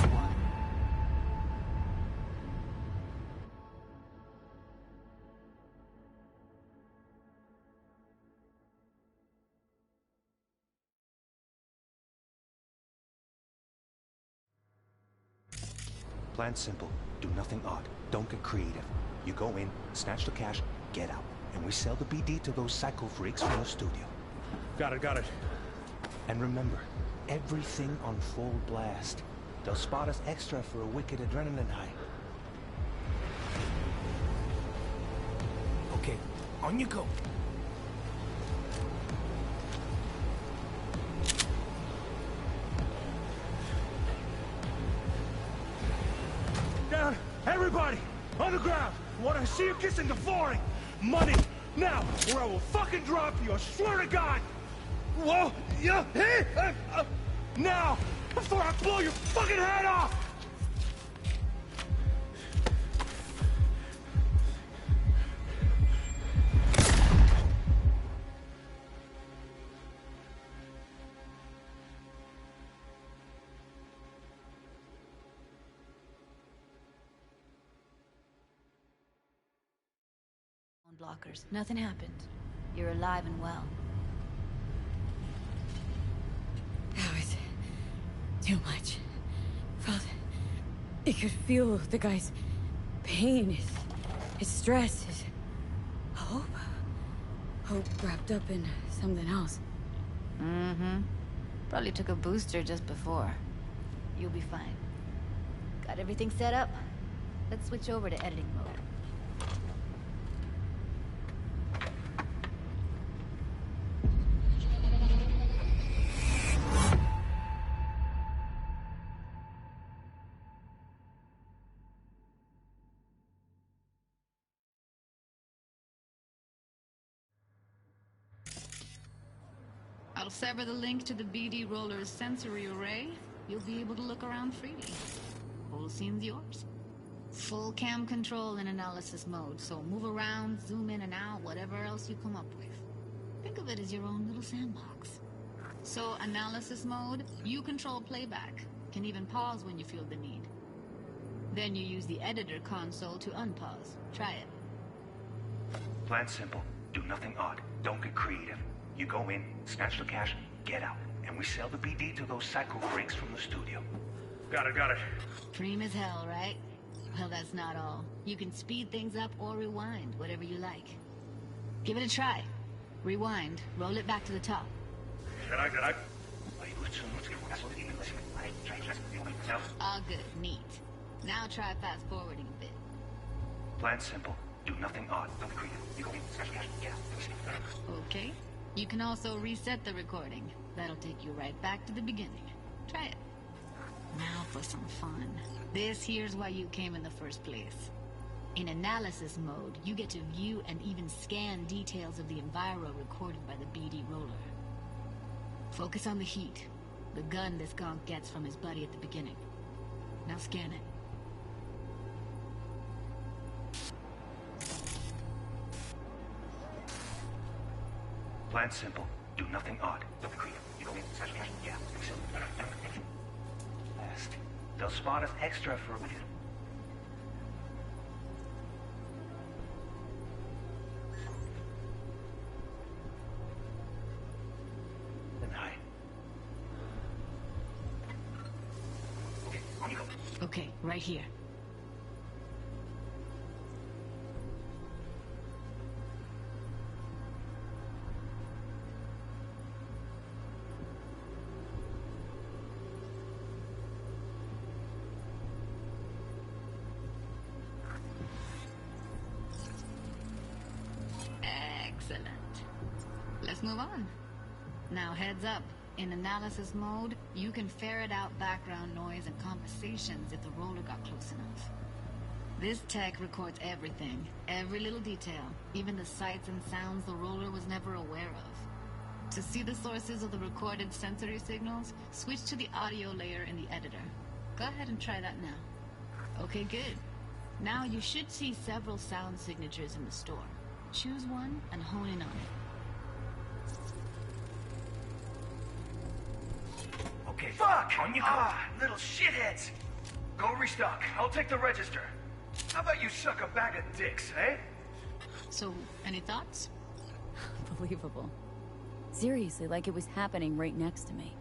1.
Plan simple. Do nothing odd. Don't get creative. You go in, snatch the cash, get out. And we sell the BD to those psycho freaks from the studio.
Got it.
And remember, everything on full blast. They'll spot us extra for a wicked adrenaline high. Okay, on you go.
Down! Everybody! On the ground! Want to see you kissing the flooring! Money! Now! Or I will fucking drop you! I swear to God! Whoa! Yeah! Hey! Now! Before I blow your fucking head off!
Blockers. Nothing happened. You're alive and well.
Too much. You could feel the guy's pain, his stress, his hope. Hope wrapped up in something else.
Mm-hmm. Probably took a booster just before. You'll be fine. Got everything set up? Let's switch over to editing mode. I'll sever the link to the BD Roller's sensory array. You'll be able to look around freely. Whole scene's yours. Full cam control in analysis mode, so move around, zoom in and out, whatever else you come up with. Think of it as your own little sandbox. So, analysis mode, you control playback. Can even pause when you feel the need. Then you use the editor console to unpause. Try it.
Plan simple. Do nothing odd. Don't get creative. You go in, snatch the cash, get out. And we sell the BD to those psycho freaks from the studio. Got it.
Cream as hell, right? Well, that's not all. You can speed things up or rewind, whatever you like. Give it a try. Rewind, roll it back to the top. All good, neat. Now try fast forwarding a bit.
Plan simple. Do nothing odd. Don't be creative. You go in, snatch the cash, get out.
Okay. You can also reset the recording. That'll take you right back to the beginning. Try it. Now for some fun. This here's why you came in the first place. In analysis mode, you get to view and even scan details of the enviro recorded by the BD Roller. Focus on the heat, the gun this gonk gets from his buddy at the beginning. Now scan it.
Plan simple. Do nothing odd. Don't be creative. You go in, snatch the cash, get out. Fast. They'll spot us extra for a minute. Then hide. Okay, on you go.
Okay, right here. Excellent. Let's move on. Now heads up. In analysis mode, you can ferret out background noise and conversations if the roller got close enough. This tech records everything, every little detail, even the sights and sounds the roller was never aware of. To see the sources of the recorded sensory signals, switch to the audio layer in the editor. Go ahead and try that now. Okay, good. Now you should see several sound signatures in the store. Choose one and hone in on it.
Okay, fuck! On you go! Little shitheads! Go restock. I'll take the register. How about you suck a bag of dicks, eh?
So, any thoughts?
Unbelievable. Seriously, like it was happening right next to me.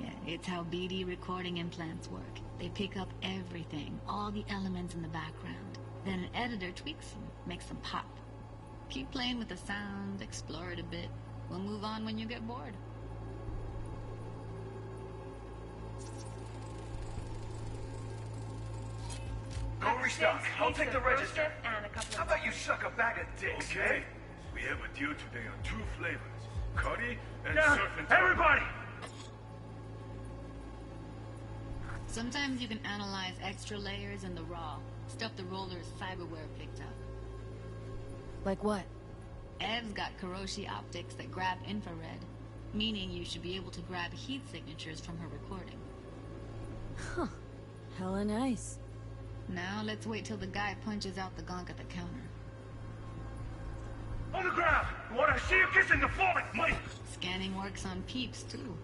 Yeah, it's how BD recording implants work. They pick up everything, all the elements in the background. Then an editor tweaks them, makes them pop. Keep playing with the sound, explore it a bit. We'll move on when you get bored.
Go restock. I'll take the register. How about you suck a bag of dicks,
Okay. We have a deal today on 2 flavors. Curry and surf and turf.
Everybody!
Sometimes you can analyze extra layers in the raw. Stuff the roller's cyberware picked up.
Like what?
Ev's got Kiroshi optics that grab infrared, meaning you should be able to grab heat signatures from her recording.
Huh. Hella nice.
Now let's wait till the guy punches out the gonk at the counter.
On the ground! You want to see you kissing the falling money!
Scanning works on peeps, too.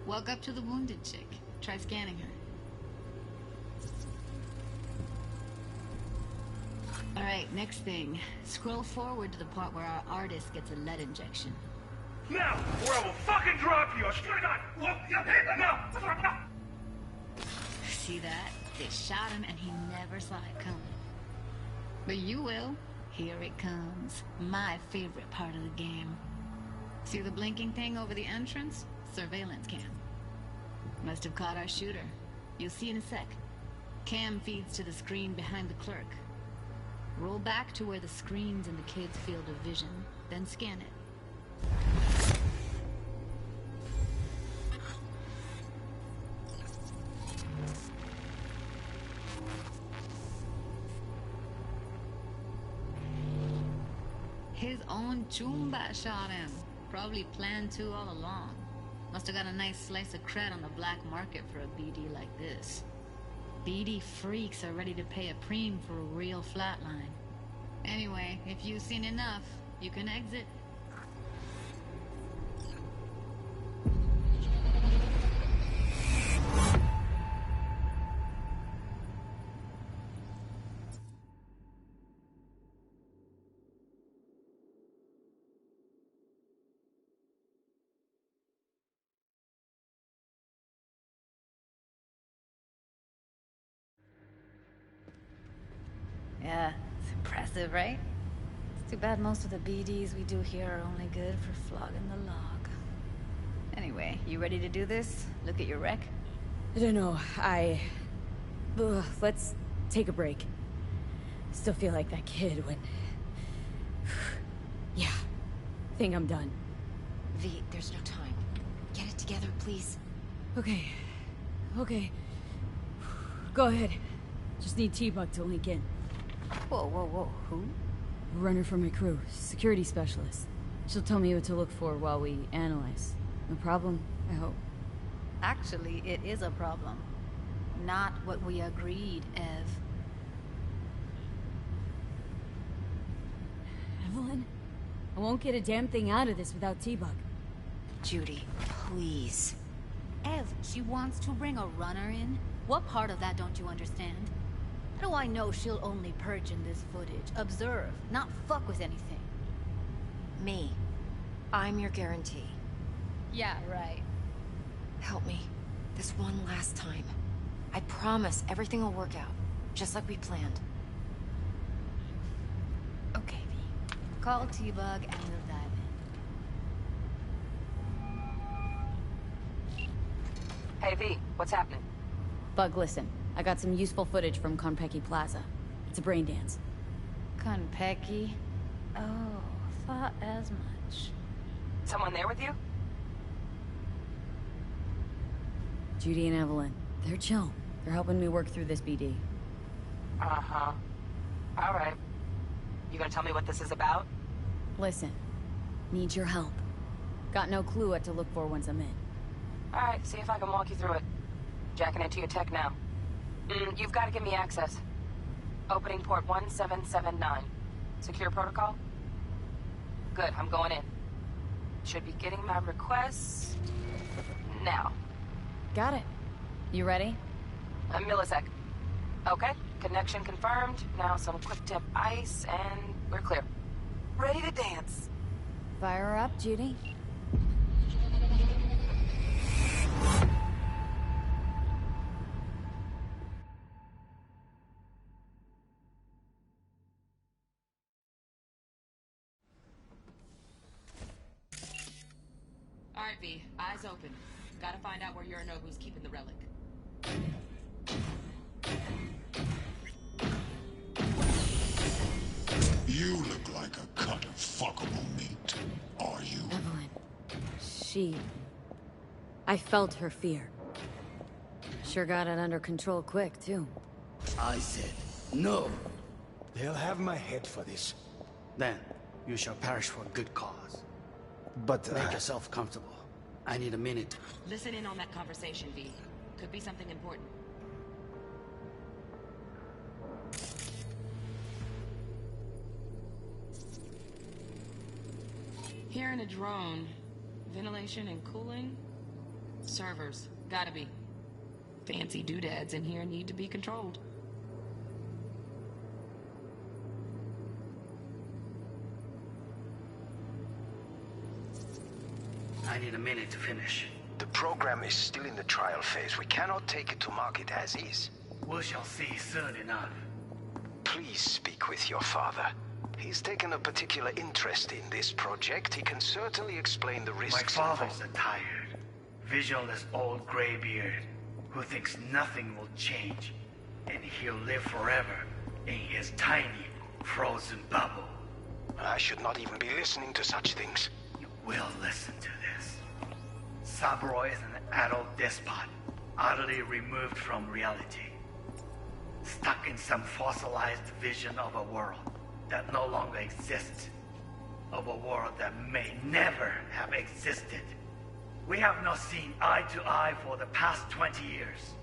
Walk up to the wounded chick. Try scanning her. Alright, next thing. Scroll forward to the part where our artist gets a lead injection.
Now, or I will fucking drop you! Straight on! Now!
See that? They shot him and he never saw it coming. But you will. Here it comes. My favorite part of the game. See the blinking thing over the entrance? Surveillance cam. Must have caught our shooter. You'll see in a sec. Cam feeds to the screen behind the clerk. Roll back to where the screen's in the kid's field of vision, then scan it. His own Chumba shot him. Probably planned to all along. Must have got a nice slice of cred on the black market for a BD like this. BD freaks are ready to pay a preem for a real flatline. Anyway, if you've seen enough, you can exit. Yeah, it's impressive, right? It's too bad most of the BDs we do here are only good for flogging the log. Anyway, you ready to do this? Look at your wreck?
I don't know, let's take a break. Still feel like that kid when... Yeah, think I'm done.
V, there's no time. Get it together, please.
Okay. Go ahead. Just need T-Bug to link in.
Whoa, who?
Runner for my crew, security specialist. She'll tell me what to look for while we analyze. No problem, I hope.
Actually, it is a problem. Not what we agreed, Ev.
Evelyn? I won't get a damn thing out of this without T-Bug.
Judy, please.
Ev, she wants to bring a runner in? What part of that don't you understand? How do I know she'll only perch in this footage? Observe, not fuck with anything.
Me. I'm your guarantee.
Yeah, right.
Help me. This one last time. I promise everything will work out. Just like we planned.
Okay, V. Call T-Bug and we'll dive in.
Hey, V, what's happening?
Bug, listen. I got some useful footage from Konpeki Plaza. It's a brain dance.
Konpeki? Oh, thought as much.
Someone there with you?
Judy and Evelyn. They're chill. They're helping me work through this BD.
Uh-huh. All right. You gonna tell me what this is about?
Listen. Need your help. Got no clue what to look for once I'm in.
All right, see if I can walk you through it. Jacking into your tech now. You've got to give me access. Opening port 1779. Secure protocol? Good, I'm going in. Should be getting my requests... now.
Got it. You ready?
A millisec. Okay, connection confirmed. Now some quick tip ice, and we're clear. Ready to dance.
Fire her up, Judy.
Alright, V. Eyes open. Gotta find out where Yorinobu's keeping the relic.
You look like a cut of fuckable meat. Are you?
Evelyn. I felt her fear. Sure got it under control quick, too.
I said, no. They'll have my head for this. Then, you shall perish for a good cause. But make yourself comfortable. I need a minute.
Listen in on that conversation, V. Could be something important. Here in a drone. Ventilation and cooling? Servers. Gotta be. Fancy doodads in here need to be controlled.
I need a minute to finish.
The program is still in the trial phase. We cannot take it to market as is.
We shall see soon enough.
Please speak with your father. He's taken a particular interest in this project. He can certainly explain the risks.
My father's a tired, visionless old graybeard who thinks nothing will change, and he'll live forever in his tiny, frozen bubble.
I should not even be listening to such things.
You will listen to this. Saburo is an adult despot, utterly removed from reality. Stuck in some fossilized vision of a world that no longer exists. Of a world that may never have existed. We have not seen eye to eye for the past 20 years.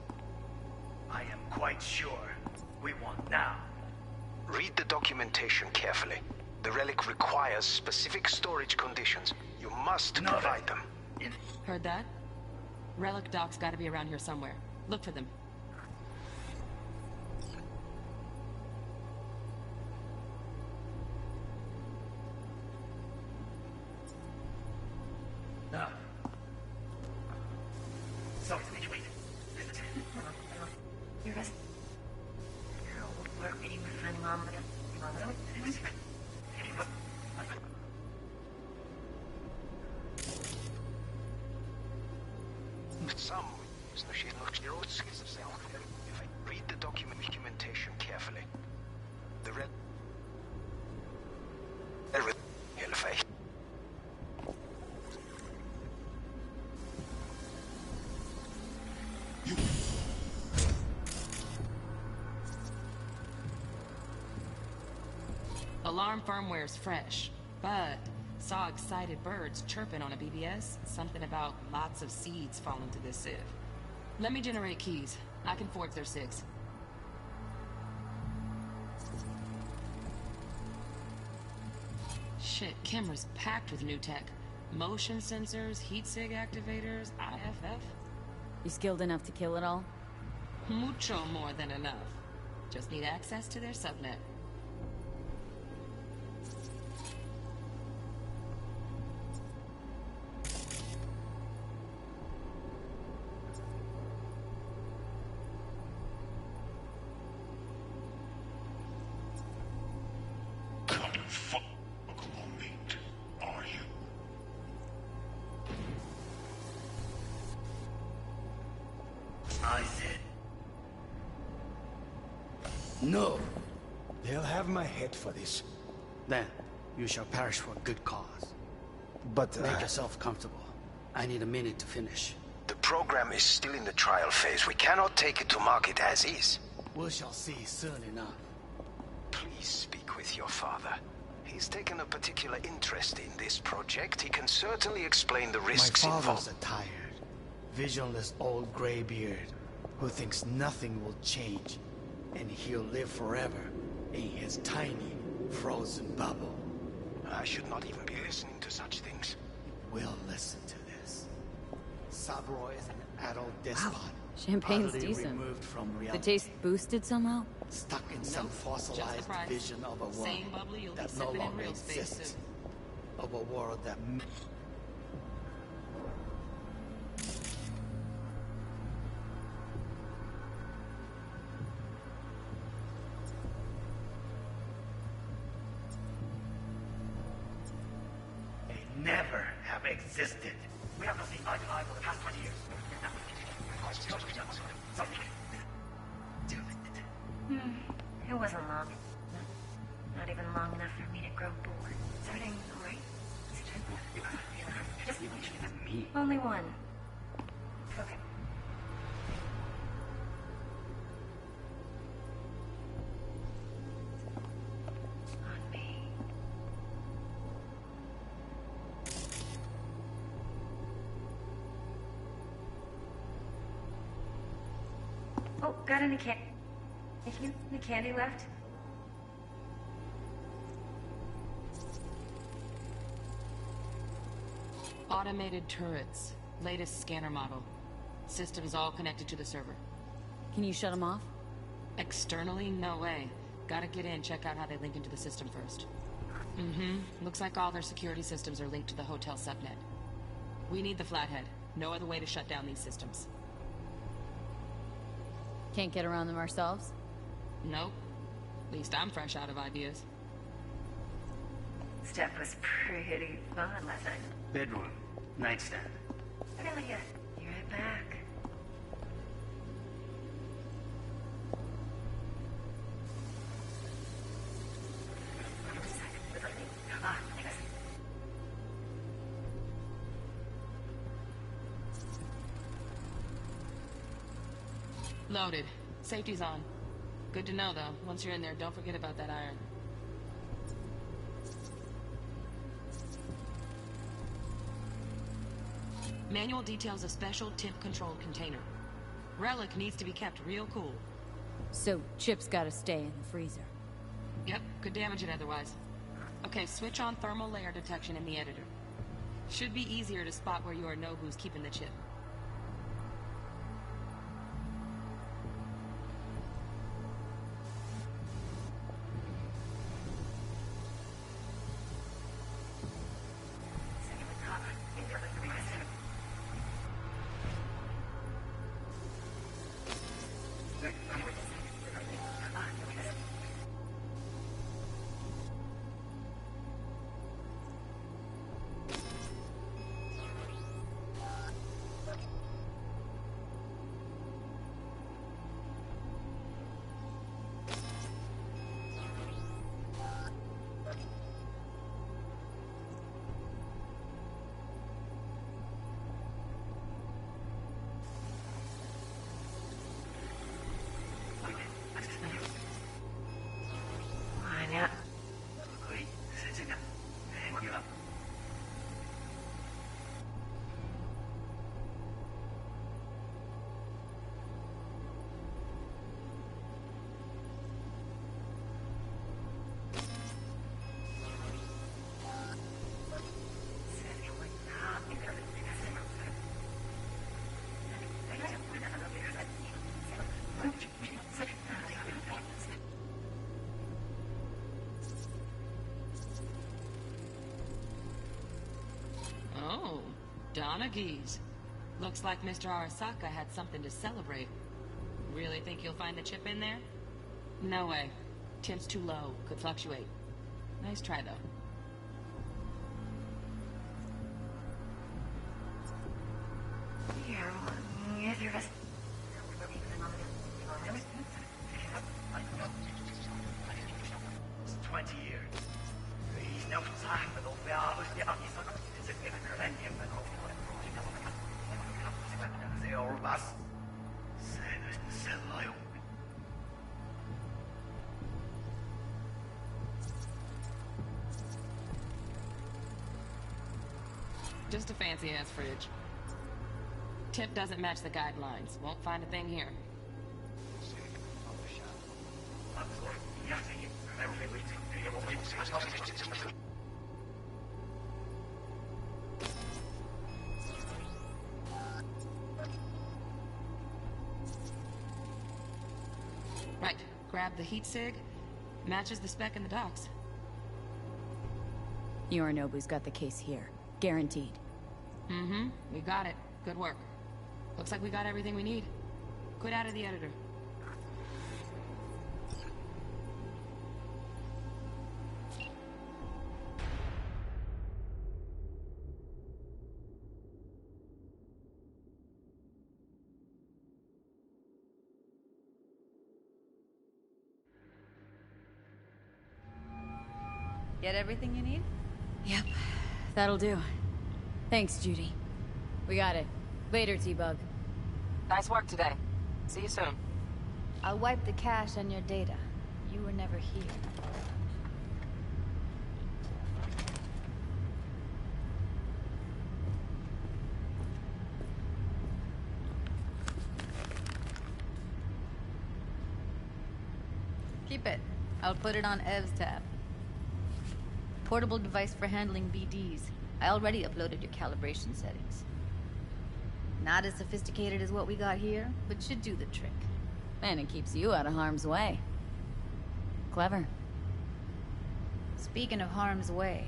I am quite sure we want now.
Read the documentation carefully. The relic requires specific storage conditions. You must provide them.
Heard that? Relic docks gotta be around here somewhere. Look for them.
No. Sorry to make you wait.
You're a... We're waiting for fun, Mom.
Read the documentation carefully. The red...
Alarm firmware's fresh, but saw excited birds chirping on a BBS. Something about lots of seeds falling to this sieve. Let me generate keys. I can forge their SIGs. Shit, camera's packed with new tech. Motion sensors, heat sig activators, IFF.
You skilled enough to kill it all?
Mucho more than enough. Just need access to their subnet.
No. They'll have my head for this. Then, you shall perish for a good cause. But make yourself comfortable. I need a minute to finish.
The program is still in the trial phase. We cannot take it to market as is.
We shall see soon enough.
Please speak with your father. He's taken a particular interest in this project. He can certainly explain the risks
My
involved.
father's a tired, visionless old graybeard who thinks nothing will change, and he'll live forever in his tiny, frozen bubble.
I should not even be listening to such things.
We'll listen to this. Saburo is an adult despot.
Wow. Champagne's
utterly
decent.
removed from
The
reality.
taste boosted somehow?
Stuck in some fossilized vision of a world
Same bubbly you'll be
that no
sipping in
longer
real space
exists.
soon.
Of a world that...
Never have existed. We have not seen eye to eye for the past 20 years.
It wasn't long. Not even long enough for me to grow bored. Is everything alright? Just
me.
only one. Okay. On me. Oh, got any candy left?
Automated turrets. Latest scanner model. Systems all connected to the server.
Can you shut them off?
Externally, no way. Gotta get in, check out how they link into the system first. Mm-hmm. Looks like all their security systems are linked to the hotel subnet. We need the flathead. No other way to shut down these systems.
Can't get around them ourselves?
Nope. At least I'm fresh out of ideas.
Steph was pretty fun last night. Bedroom. Nightstand. Really? You're right back.
Loaded. Safety's on. Good to know, though. Once you're in there, don't forget about that iron. Manual details a special tip-controlled container. Relic needs to be kept real cool.
So, Chip's gotta stay in the freezer.
Yep, could damage it otherwise. Okay, switch on thermal layer detection in the editor. Should be easier to spot where you or know who's keeping the chip. Oh, Donaghys. Looks like Mr. Arasaka had something to celebrate. Really think you'll find the chip in there? No way. Temp's too low. Could fluctuate. Nice try, though.
It's 20 years. He's no time for the
Just a fancy-ass fridge. Tip doesn't match the guidelines. Won't find a thing here. Right. Grab the heat sig. Matches the spec in the docks.
Yorinobu's got the case here. Guaranteed.
Mm-hmm. We got it. Good work. Looks like we got everything we need. Quit out of the editor.
Get everything you need?
Yep. That'll do. Thanks, Judy. We got it. Later, T-Bug.
Nice work today. See you soon.
I'll wipe the cache on your data. You were never here. Keep it. I'll put it on Ev's tab. Portable device for handling BDs. I already uploaded your calibration settings. Not as sophisticated as what we got here, but should do the trick.
And it keeps you out of harm's way. Clever.
Speaking of harm's way,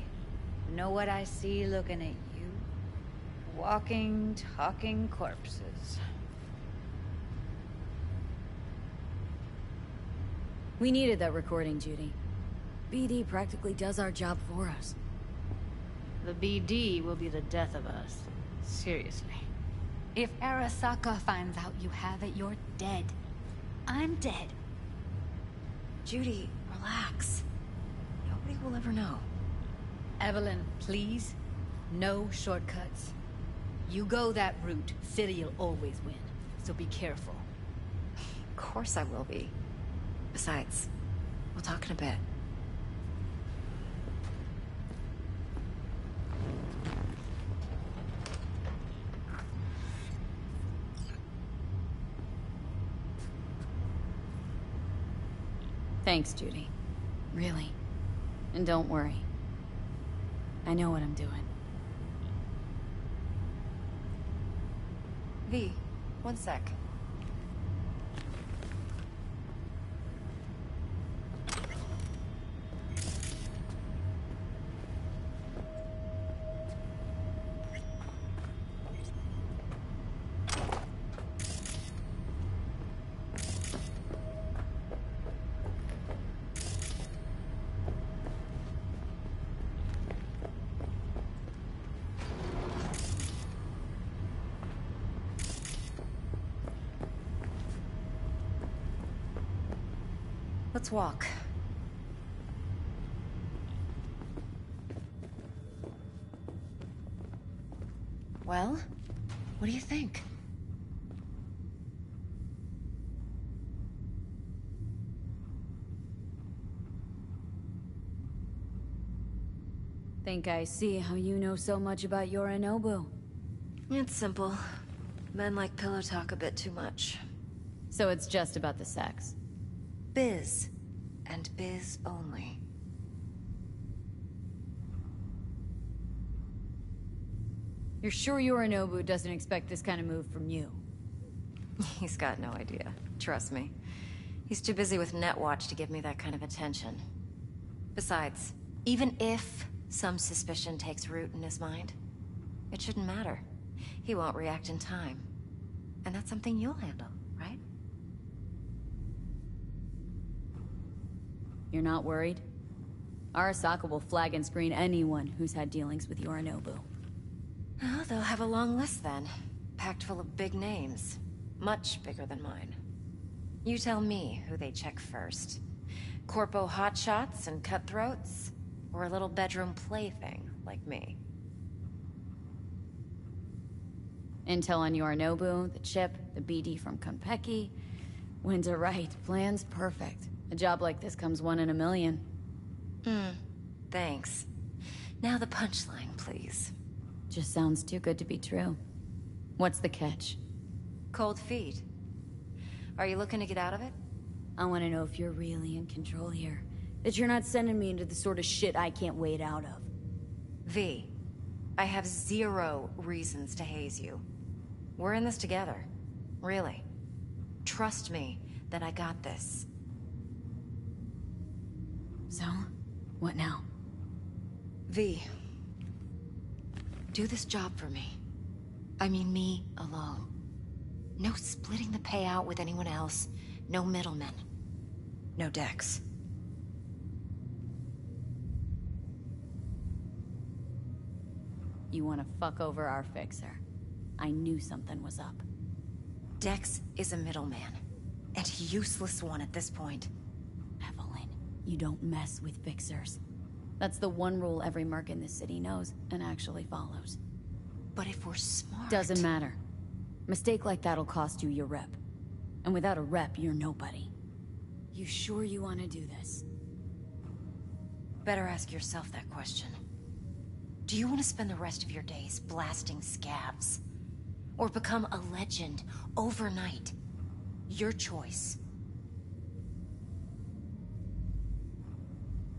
know what I see looking at you? Walking, talking corpses.
We needed that recording, Judy. BD practically does our job for us.
The BD will be the death of us. Seriously. If Arasaka finds out you have it, you're dead. I'm dead.
Judy, relax. Nobody will ever know.
Evelyn, please. No shortcuts. You go that route, City'll always win. So be careful.
Of course I will be. Besides, we'll talk in a bit.
Thanks, Judy. Really. And don't worry. I know what I'm doing.
V, one sec. Let's walk. Well, what do you think?
Think I see how you know so much about Yorinobu.
It's simple. Men like pillow talk a bit too much.
So it's just about the sex.
Biz. And biz only.
You're sure Yorinobu doesn't expect this kind of move from you?
He's got no idea. Trust me. He's too busy with Netwatch to give me that kind of attention. Besides, even if some suspicion takes root in his mind, it shouldn't matter. He won't react in time. And that's something you'll handle, right?
You're not worried? Arasaka will flag and screen anyone who's had dealings with Yorinobu.
Well, they'll have a long list then. Packed full of big names. Much bigger than mine. You tell me who they check first. Corpo hotshots and cutthroats? Or a little bedroom plaything like me?
Intel on Yorinobu, the chip, the BD from Konpeki. When to write, plan's perfect. A job like this comes 1 in a million.
Thanks. Now the punchline, please.
Just sounds too good to be true. What's the catch?
Cold feet. Are you looking to get out of it?
I want to know if you're really in control here. That you're not sending me into the sort of shit I can't wait out of.
V, I have 0 reasons to haze you. We're in this together. Really. Trust me that I got this.
So, what now?
V, do this job for me. I mean me alone. No splitting the payout with anyone else. No middlemen. No Dex.
You want to fuck over our fixer. I knew something was up.
Dex is a middleman. And a useless one at this point.
Evelyn, you don't mess with fixers. That's the one rule every merc in this city knows and actually follows.
But if we're smart...
Doesn't matter. Mistake like that'll cost you your rep. And without a rep, you're nobody. You sure you want to do this?
Better ask yourself that question. Do you want to spend the rest of your days blasting scabs? Or become a legend overnight? Your choice.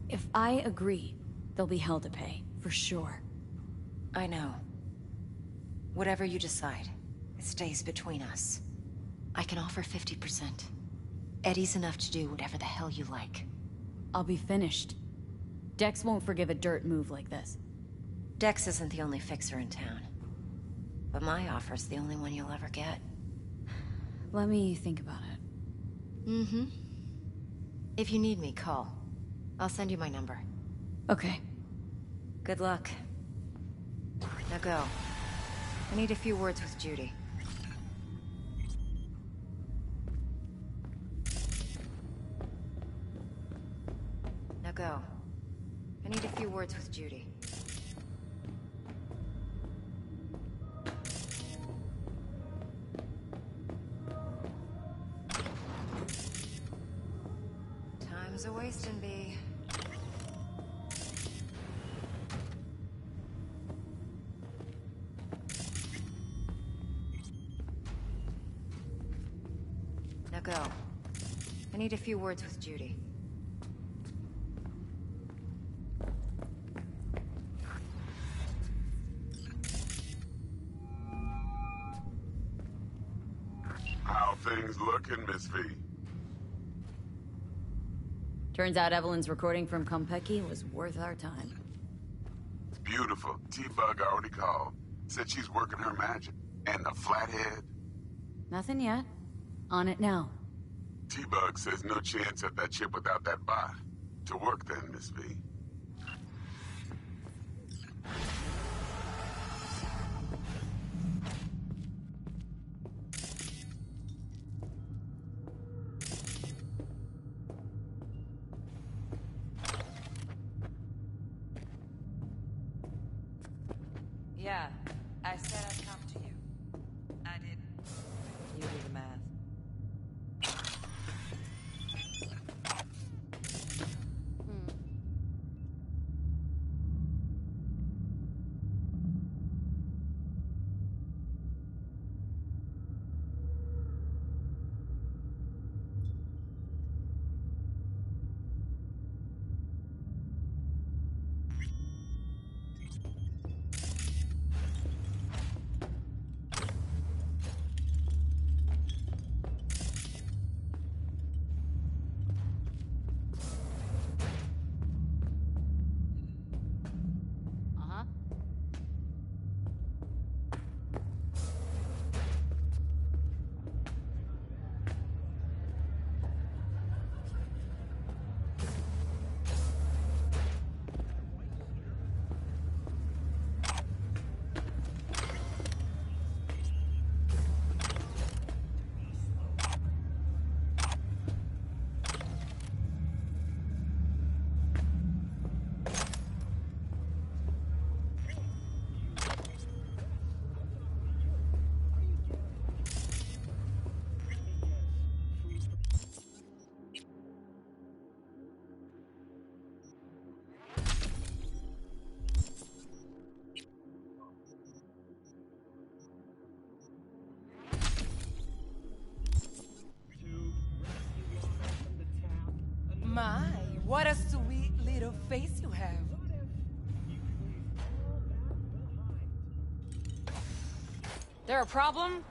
If I agree, there'll be hell to pay, for sure.
I know. Whatever you decide, it stays between us. I can offer 50%. Eddie's enough to do whatever the hell you like.
I'll be finished. Dex won't forgive a dirt move like this.
Dex isn't the only fixer in town. But my offer's the only one you'll ever get.
Let me think about it.
Mm-hmm. If you need me, call. I'll send you my number.
Okay.
Good luck. Now go. I need a few words with Judy. Now go. I need a few words with Judy. Time's a wasting, bee. Now go. I need a few words with Judy.
How things looking, Miss V?
Turns out Evelyn's recording from Konpeki was worth our time.
Beautiful. T-Bug already called. Said she's working her magic. And the flathead?
Nothing yet. On it now.
T-Bug says no chance at that chip without that bot. To work then, Miss V.
Yeah, I said I'd come to you. I didn't. You do the math. My, what a sweet little face you have.
There a problem?